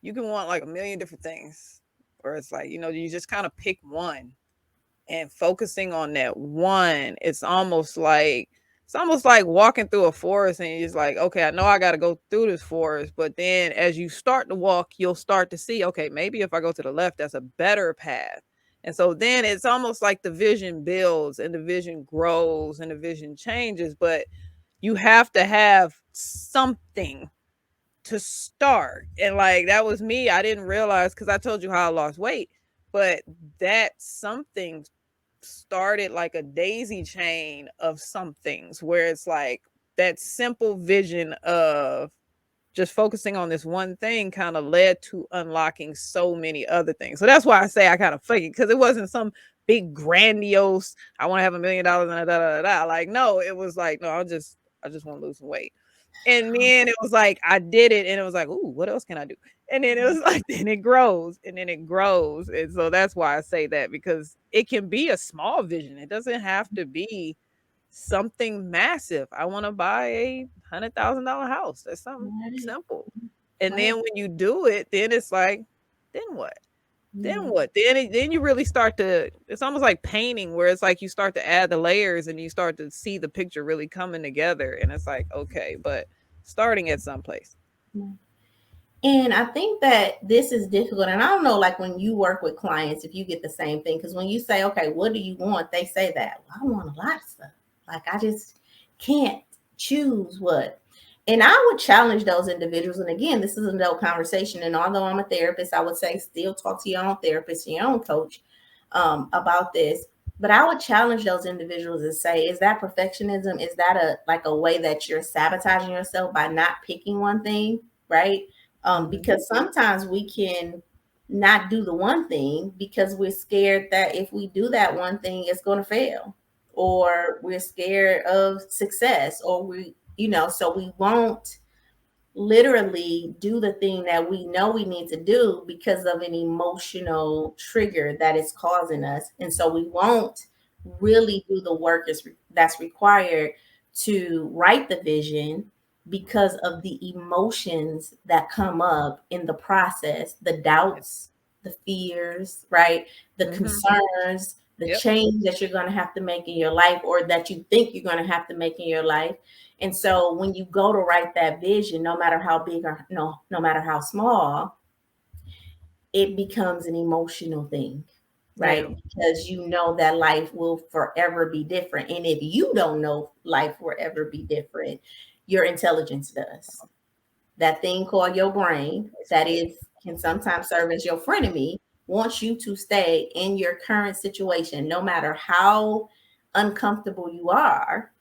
you can want like a million different things, or it's like, you just kind of pick one and focusing on that one. It's almost like walking through a forest and you're just like, okay, I know I got to go through this forest, but then as you start to walk, you'll start to see, okay, maybe if I go to the left, that's a better path. And so then it's almost like the vision builds and the vision grows and the vision changes, but you have to have something to start. And like that was me. I didn't realize, because I told you how I lost weight, but that something started like a daisy chain of some things where it's like that simple vision of just focusing on this one thing kind of led to unlocking so many other things. So that's why I say I kind of fake it, because it wasn't some big grandiose, I want to have $1 million and da, da, da, da. Like, no, it was like, no, I just want to lose some weight. And then it was like I did it and it was like, ooh, what else can I do? And then it was like, then it grows and then it grows. And so that's why I say that, because it can be a small vision. It doesn't have to be something massive. I want to buy a $100,000 house. That's something simple. And Right. then when you do it, then it's like, then what? Then Mm. what? Then you really start to, it's almost like painting, where it's like you start to add the layers and you start to see the picture really coming together. And it's like, okay, but starting at some place. And I think that this is difficult. And I don't know, like when you work with clients, if you get the same thing, because when you say, okay, what do you want? They say that, well, I want a lot of stuff. Like I just can't choose what. And I would challenge those individuals. And again, this is an adult conversation. And although I'm a therapist, I would say still talk to your own therapist and your own coach about this. But I would challenge those individuals and say, is that perfectionism? Is that a way that you're sabotaging yourself by not picking one thing, right? Because sometimes we can not do the one thing because we're scared that if we do that one thing, it's going to fail, or we're scared of success, or so we won't literally do the thing that we know we need to do because of an emotional trigger that is causing us. And so we won't really do the work that's required to write the vision because of the emotions that come up in the process, the doubts, the fears, right? The concerns, the change that you're going to have to make in your life, or that you think you're going to have to make in your life. And so when you go to write that vision, no matter how big or no matter how small, it becomes an emotional thing, right? Yeah. Because you know that life will forever be different. And if you don't know life will ever be different, your intelligence does. That thing called your brain, that is can sometimes serve as your frenemy, wants you to stay in your current situation, no matter how uncomfortable you are.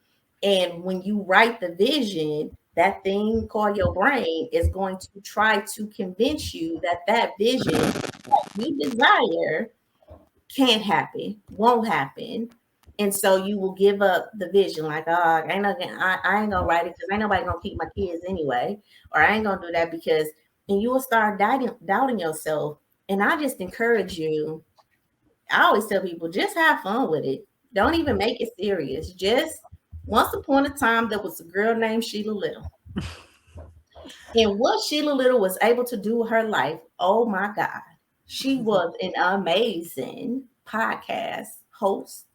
And when you write the vision, that thing called your brain is going to try to convince you that that vision that you desire can't happen, won't happen. And so you will give up the vision, like, oh, I ain't gonna write it because ain't nobody gonna keep my kids anyway, or I ain't gonna do that because, and you will start doubting yourself. And I just encourage you. I always tell people, just have fun with it. Don't even make it serious. Just once upon a time, there was a girl named Shiela Little. And what Shiela Little was able to do with her life, oh my God, she was an amazing podcast host.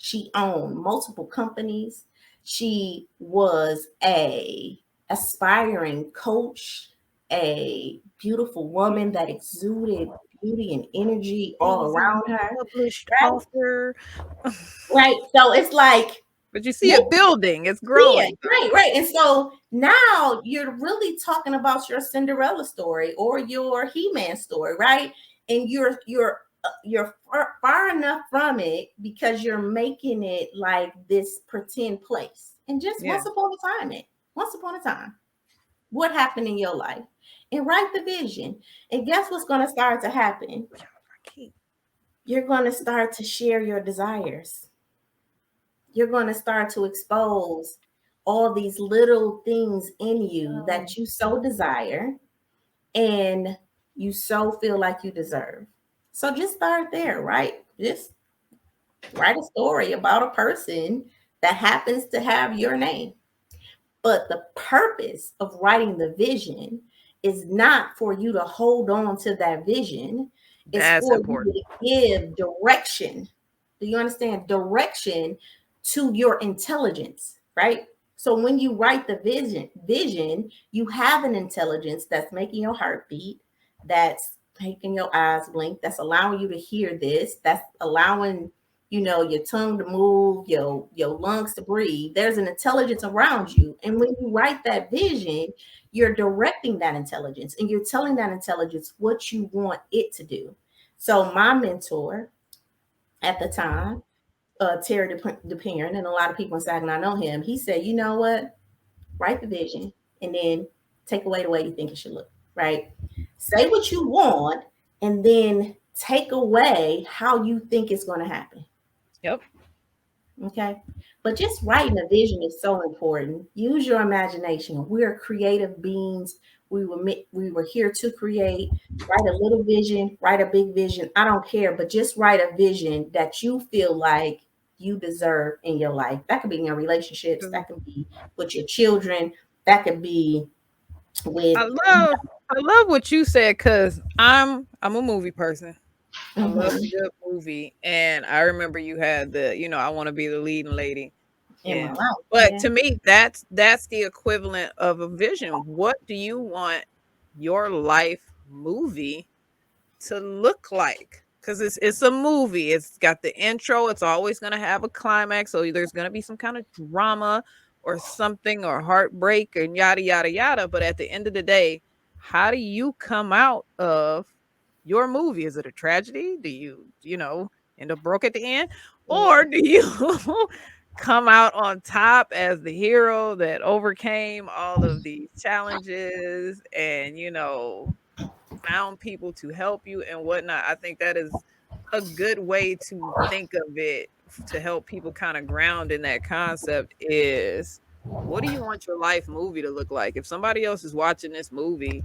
She owned multiple companies. She was a aspiring coach, a beautiful woman that exuded beauty and energy all Amazing around her. published Right? author. Right. So it's like, But you see it building, it's yeah, growing. right. And so now you're really talking about your Cinderella story or your He-Man story, right? And you're you're far enough from it because you're making it like this pretend place. And just Yeah. once upon a time, what happened in your life? And write the vision. And guess what's going to start to happen? You're going to start to share your desires. You're going to start to expose all these little things in you that you so desire and you so feel like you deserve. So just start there, right? Just write a story about a person that happens to have your name. But the purpose of writing the vision is not for you to hold on to that vision, it's That's for you important. to give direction. Do you understand? Direction to your intelligence, right? So when you write the vision, you have an intelligence that's making your heart beat, that's making your eyes blink, that's allowing you to hear this, that's allowing your tongue to move, your lungs to breathe. There's an intelligence around you. And when you write that vision, you're directing that intelligence and you're telling that intelligence what you want it to do. So my mentor at the time, Terry DeParent, and a lot of people in Saginaw know him, he said, you know what? Write the vision and then take away the way you think it should look, right? Say what you want and then take away how you think it's going to happen. Yep. Okay. But just writing a vision is so important. Use your imagination. We're creative beings. We were here to create. Write a little vision, write a big vision. I don't care, but just write a vision that you feel like you deserve in your life. That could be in your relationships, that could be with your children, that could be with I love what you said because I'm a movie person. I love a mhm, good movie, and I remember you had I want to be the leading lady. in my Yeah, life. but Yeah. to me, that's the equivalent of a vision. What do you want your life movie to look like? Because it's a movie. It's got the intro. It's always going to have a climax. So there's going to be some kind of drama or something or heartbreak and yada yada yada. But at the end of the day, how do you come out of your movie? Is it a tragedy? Do you end up broke at the end, or do you come out on top as the hero that overcame all of these challenges and found people to help you and whatnot? I think that is a good way to think of it to help people kind of ground in that concept is what do you want your life movie to look like? If somebody else is watching this movie,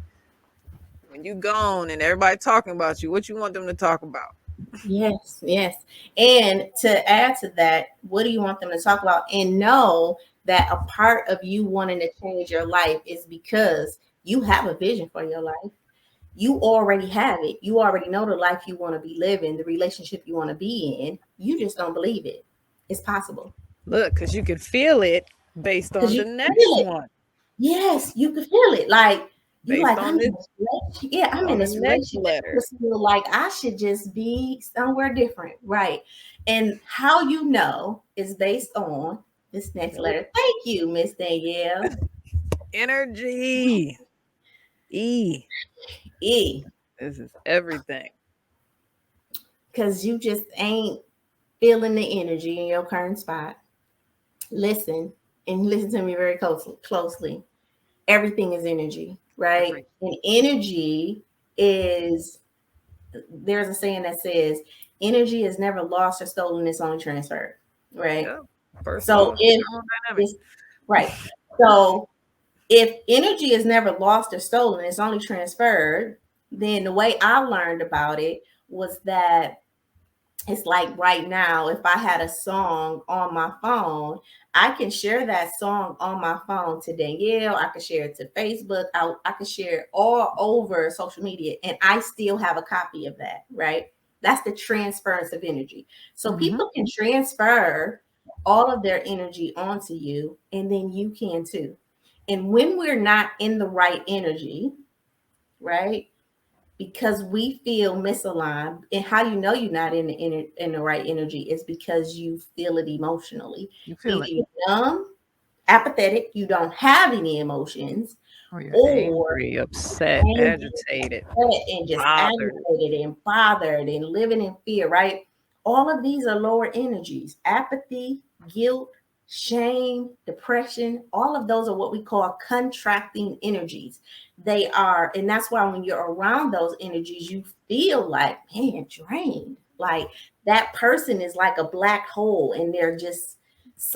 when you gone and everybody talking about you, what you want them to talk about? Yes, yes. And to add to that, what do you want them to talk about? And know that a part of you wanting to change your life is because you have a vision for your life. You already have it. You already know the life you want to be living, the relationship you want to be in. You just don't believe it. It's possible Look, because you can feel it based because on you the can next feel it. one, Yes, you can feel it. Like you based like on I'm this in this relationship. Yeah, I'm in on the this next relationship. I letter. just feel like I should just be somewhere different, right? And how you know is based on this next Nope. letter. Thank you, Miss Danielle. Energy. E. E, This is everything. because you just ain't feeling the energy in your current spot. Listen and listen to me very closely. Everything is energy, right? Every And energy is, there's a saying that says energy is never lost or stolen, it's only transferred, right? Yep. First So law of if thermodynamics. it's right, so if energy is never lost or stolen, it's only transferred, then the way I learned about it was that it's like right now, if I had a song on my phone, I can share that song on my phone to Danielle. I can share it to Facebook. I can share it all over social media, and I still have a copy of that, right? That's the transference of energy. So Mhm. people can transfer all of their energy onto you, and then you can too. And when we're not in the right energy, right? Because we feel misaligned. And how you know you're not in the right energy is because you feel it emotionally. You feel Either it. you're numb, apathetic, you don't have any emotions, Or you're or angry, upset, angry, agitated, and just bothered. agitated and bothered and living in fear, right? All of these are lower energies. Apathy, guilt, shame, depression, all of those are what we call contracting energies. They are, and that's why when you're around those energies, you feel like, man, drained. Like that person is like a black hole and they're just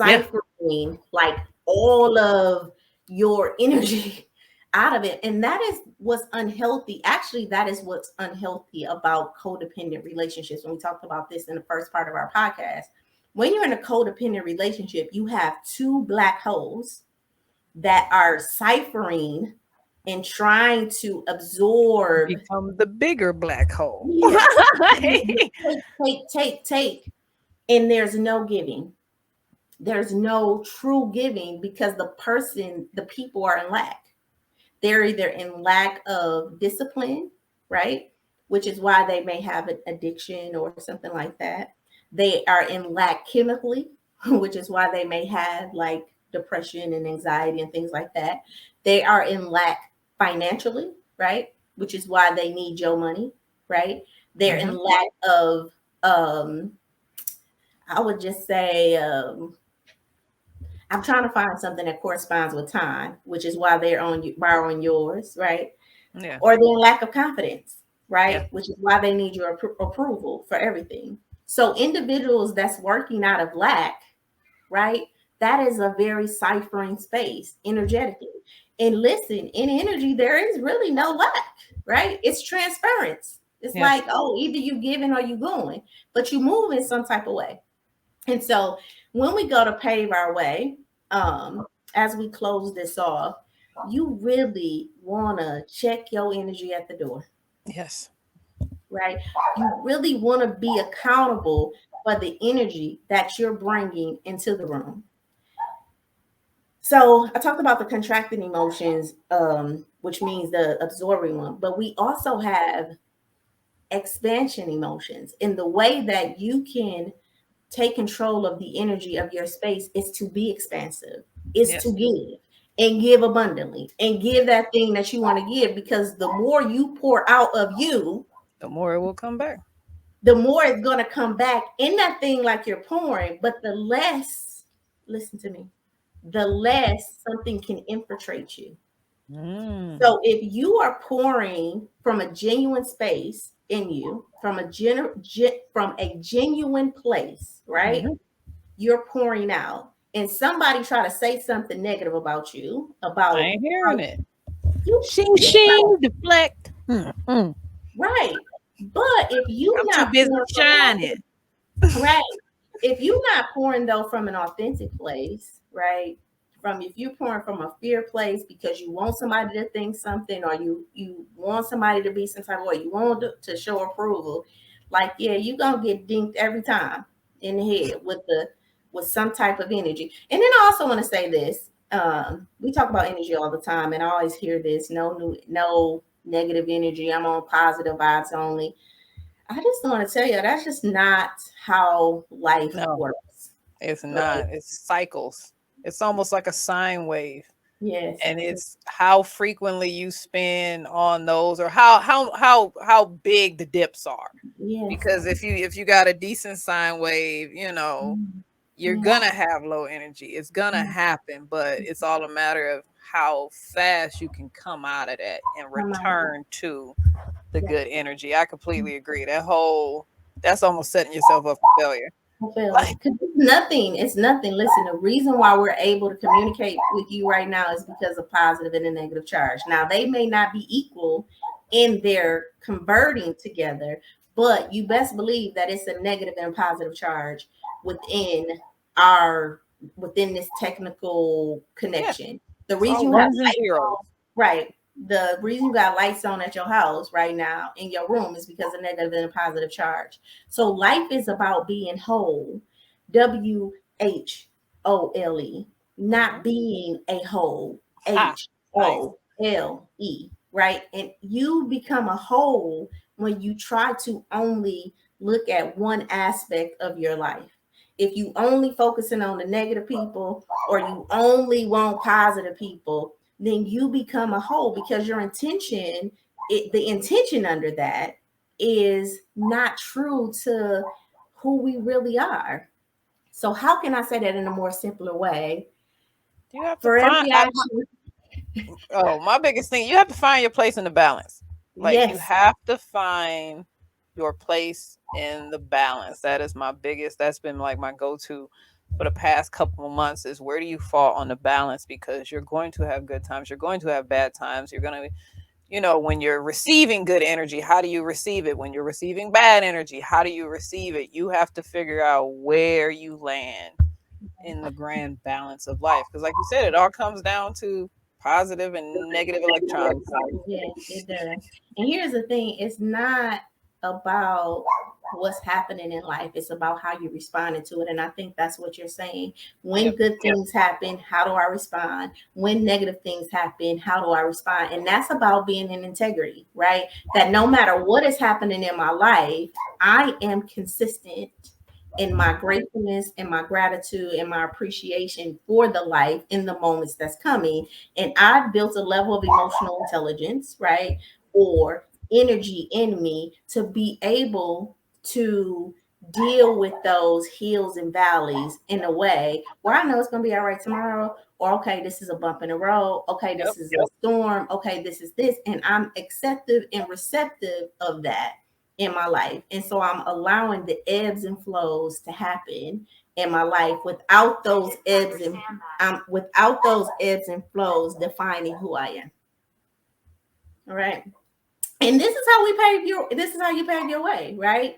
Yeah. ciphering like all of your energy out of it. And that is what's unhealthy. Actually, that is what's unhealthy about codependent relationships. When we talked about this in the first part of our podcast, when you're in a codependent relationship, you have two black holes that are ciphering and trying to absorb. Become the bigger black hole. Yeah. Take. And there's no giving. There's no true giving because the people are in lack. They're either in lack of discipline, right? Which is why they may have an addiction or something like that. They are in lack chemically, which is why they may have like depression and anxiety and things like that. They are in lack financially, right? Which is why they need your money, right? They're in lack of, um, I would just say, I'm trying to find something that corresponds with time, which is why they're on you borrowing yours, right? Yeah. Or their lack of confidence, Yeah. right? Which is why they need your approval for everything. So individuals that's working out of lack, right? That is a very ciphering space energetically. And listen, in energy, there is really no lack, right? It's transference. It's Yes. like, oh, either you giving or you going, but you move in some type of way. And so when we go to pave our way, as we close this off, you really want to check your energy at the door, Yes. right? You really want to be accountable for the energy that you're bringing into the room. So I talked about the contracting emotions, which means the absorbing one, but we also have expansion emotions in the way that you can take control of the energy of your space is to be expansive, is to Yes. give and give abundantly and give that thing that you want to give because the more you pour out of you, The more it will come back. the more it's going to come back in that thing like you're pouring, but the less, listen to me, the less something can infiltrate you. Mm. So if you are pouring from a genuine space in you, from a genuine place, right? Mm-hmm. You're pouring out and somebody try to say something negative about you I about ain't how hearing it. you Shing shing deflect. Mm. right, but if you I'm too not busy pouring shining. from right, if you not pouring though from an authentic place, right, from if you're pouring from a fear place because you want somebody to think something or you want somebody to be some type of way, you want to show approval, like yeah, you gonna get dinked every time in the head with some type of energy. And then I also want to say this, we talk about energy all the time and I always hear this, no negative energy, I'm on positive vibes only. I just want to tell you that's just not how life No, works, it's right? not. It's cycles. It's almost like a sine wave. Yes, And it's how frequently you spend on those or how big the dips are. yes, Because if you got a decent sine wave, mm, you're yes, gonna have low energy. It's gonna mm, happen, but it's all a matter of how fast you can come out of that and come on. return to the Yeah, good energy. I completely agree. That's almost setting yourself up for failure. I feel Like, it. 'Cause it's nothing. It's nothing. Listen, the reason why we're able to communicate with you right now is because of positive and a negative charge. Now, they may not be equal in their converting together, but you best believe that it's a negative and positive charge within our within this technical yeah, connection. The it's reason all you have ones and lights zeros. on, right? The reason you got lights on at your house right now in your room is because of negative and a positive charge. So life is about being whole, WHOLE, Hmm. not being a whole, Ha. Nice. HOLE, right? And you become a whole when you try to only look at one aspect of your life. If you only focusing on the negative people or you only want positive people, then you become a whole, because your intention, the intention under that is not true to who we really are. So how can I say that in a more simpler way? You have to For find. every action, My biggest thing, you have to find your place in the balance. Like you yes, have to find your place in the balance. That is my biggest. That's been like my go-to for the past couple of months, is where do you fall on the balance, because you're going to have good times, you're going to have bad times, you're going to, when you're receiving good energy, how do you receive it? When you're receiving bad energy, how do you receive it? You have to figure out where you land in the grand balance of life, because like you said, it all comes down to positive and negative electrons. yes, it does. And here's the thing, it's not about what's happening in life, it's about how you responded to it. And I think that's what you're saying. When Yep. good things happen, how do I respond? When negative things happen, how do I respond? And that's about being in integrity, right? That no matter what is happening in my life, I am consistent in my gratefulness and my gratitude and my appreciation for the life in the moments that's coming. And I've built a level of emotional intelligence, right? Or energy in me to be able to deal with those hills and valleys in a way where I know it's going to be all right tomorrow. Or, okay, this is a bump in the road. Okay, Yep. this is a storm. Okay, this is this. And I'm acceptive and receptive of that in my life. And so I'm allowing the ebbs and flows to happen in my life without those ebbs and flows defining who I am. All right. And this is how you pave your way, right?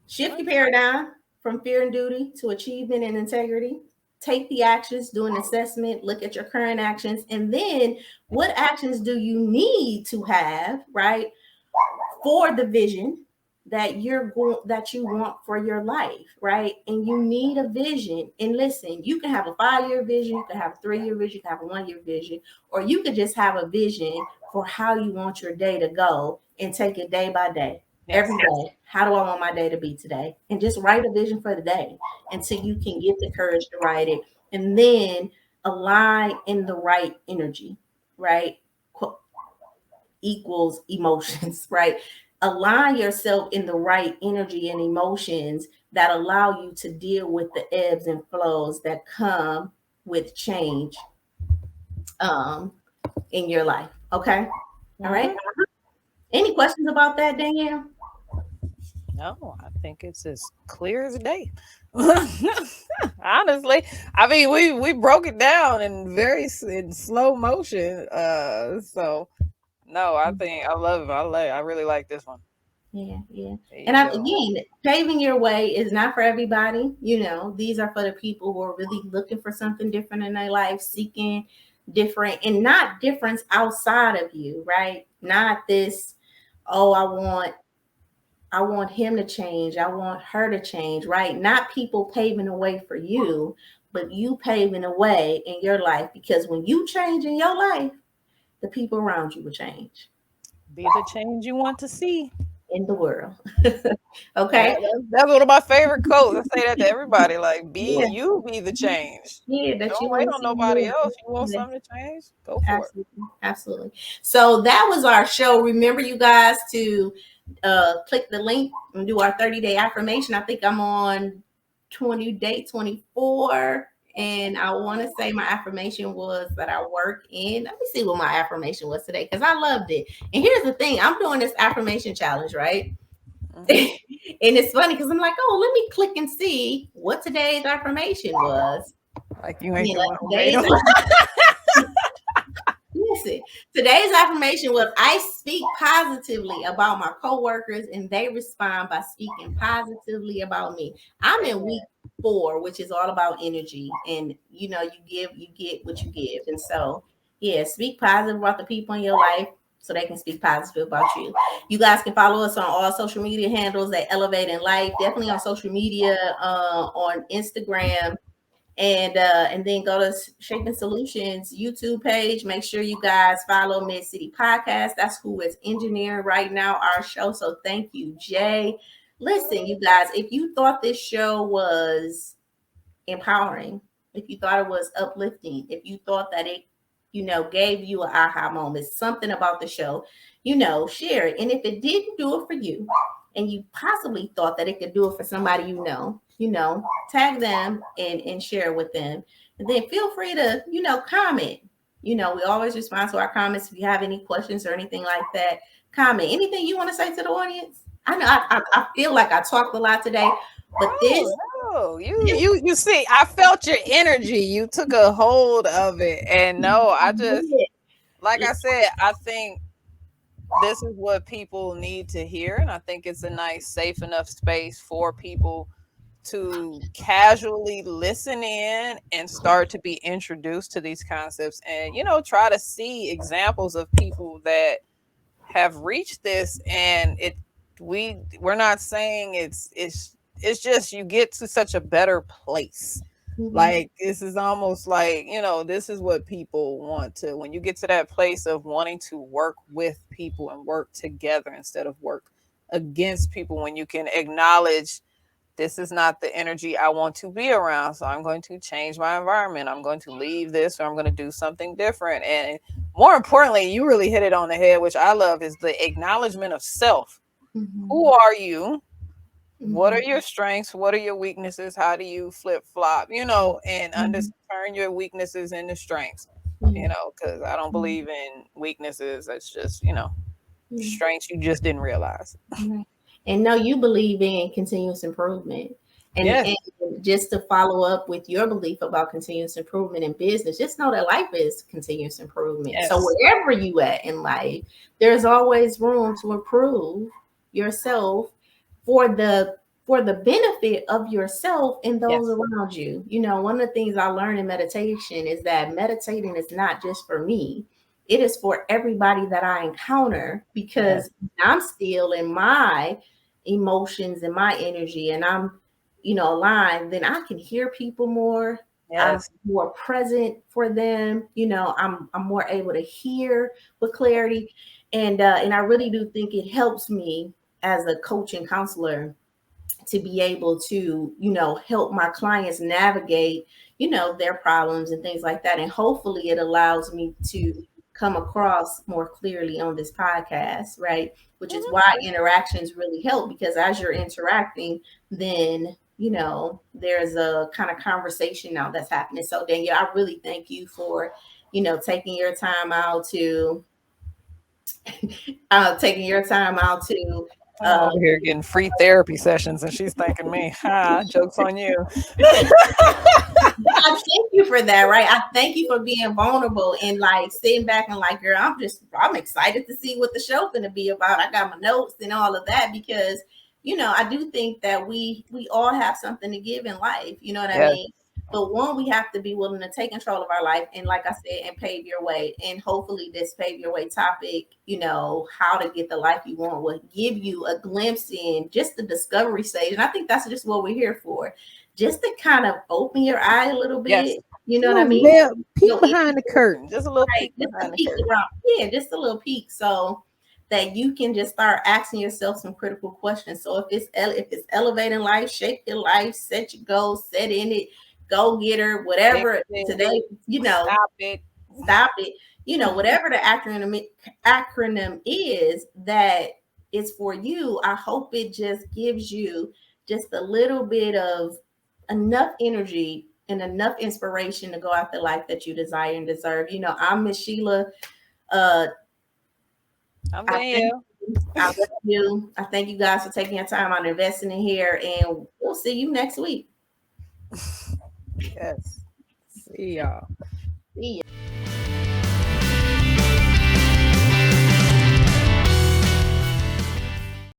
Shift your paradigm from fear and duty to achievement and integrity. Take the actions, do an assessment, look at your current actions, and then what actions do you need to have, right, for the vision that you want for your life, right? And you need a vision. And listen, you can have a 5-year vision, you can have a 3-year vision, you can have a 1-year vision, or you could just have a vision for how you want your day to go and take it day by day. Yes. Every day, how do I want my day to be today? And just write a vision for the day until you can get the courage to write it. And then align in the right energy, right? Equals emotions, right? Align yourself in the right energy and emotions that allow you to deal with the ebbs and flows that come with change um, in your life. Okay. All right. Any questions about that, Danielle? No, I think it's as clear as day. Honestly, I mean, we broke it down in slow motion. So no, I think I love it. I really like this one. Yeah, yeah. There And you I, go. again, paving your way is not for everybody. These are for the people who are really looking for something different in their life, seeking different, and not difference outside of you, right? Not this, oh, I want him to change, I want her to change, right? Not people paving a way for you, but you paving a way in your life, because when you change in your life, the people around you will change Be the change you want to see. in the world. Okay. That's one of my favorite quotes. I say that to everybody. Like, Yeah. be the change. Yeah, that Don't you wait want to on see in nobody the else. You want world. something to change? Go for it. Absolutely, absolutely. So that was our show. Remember, you guys, to click the link and do our 30-day affirmation. I think I'm on day 24. And I want to say my affirmation was that I work in. Let me see what my affirmation was today, because I loved it. And here's the thing, I'm doing this affirmation challenge, right? Mhm. And it's funny because I'm like, oh, let me click and see what today's affirmation was. Like you ain't the one who made Today's them. Listen, today's affirmation was, I speak positively about my coworkers and they respond by speaking positively about me. I'm in week 4, which is all about energy. And you get what you give. And so, yeah, speak positive about the people in your life so they can speak positive about you. You guys can follow us on all social media handles at Elevate in Life. Definitely on social media, on Instagram, and then go to Shaping Solutions YouTube page. Make sure you guys follow Mid City Podcast. That's who is engineering right now our show. So thank you, Jay. Listen, you guys, if you thought this show was empowering, if you thought it was uplifting, if you thought that it gave you an aha moment, something about the show, share it. And if it didn't do it for you, and you possibly thought that it could do it for somebody tag them and share with them. And then feel free to, comment. We always respond to our comments. If you have any questions or anything like that, comment. Anything you want to say to the audience? I know I feel like I talked a lot today, but you see, I felt your energy. You took a hold of it. And no, like I said, I think this is what people need to hear. And I think it's a nice, safe enough space for people to casually listen in and start to be introduced to these concepts and, try to see examples of people that have reached this. And we're not saying it's just you get to such a better place. Like, this is almost like, this is what people want to, when you get to that place of wanting to work with people and work together instead of work against people, when you can acknowledge this is not the energy I want to be around. So I'm going to change my environment. I'm going to leave this, or I'm going to do something different. And more importantly, you really hit it on the head, which I love, is the acknowledgement of self. Who are you? What are your strengths? What are your weaknesses? How do you flip flop, and turn your weaknesses into strengths, because I don't believe in weaknesses. That's just, strengths you just didn't realize. And no, you believe in continuous improvement. And just to follow up with your belief about continuous improvement in business, just know that life is continuous improvement. Yes. So wherever you at in life, there's always room to improve yourself for the benefit of yourself and those around you. One of the things I learned in meditation is that meditating is not just for me. It is for everybody that I encounter, because I'm still in my emotions and my energy, and I'm, aligned, then I can hear people more. I'm more present for them. I'm more able to hear with clarity. And I really do think it helps me as a coach and counselor to be able to, help my clients navigate, their problems and things like that. And hopefully it allows me to come across more clearly on this podcast, right? Which is why interactions really help, because as you're interacting, then, there's a kind of conversation now that's happening. So Danielle, I really thank you for, taking your time out to I'm over here getting free therapy sessions, and she's thanking me. Joke's on you. I thank you for that, right? I thank you for being vulnerable and like sitting back and like, girl, I'm excited to see what the show's gonna be about. I got my notes and all of that, because I do think that we all have something to give in life. You know what I mean? But one, we have to be willing to take control of our life, and like I said, and pave your way. And hopefully this pave your way topic, how to get the life you want, will give you a glimpse in just the discovery stage. And I think that's just what we're here for. Just to kind of open your eye a little bit. You know what I mean? Peek behind the curtain. Just a little peek behind the curtain. Yeah, just a little peek. So that you can just start asking yourself some critical questions. So if it's elevating life, shape your life, set your goals, set in it, go get her, whatever today, stop it. Whatever the acronym is that is for you, I hope it just gives you just a little bit of enough energy and enough inspiration to go out the life that you desire and deserve. I'm Miss Shiela. I'm Danielle. I love you. I thank you guys for taking your time on investing in here, and we'll see you next week. Yes. See y'all. See ya.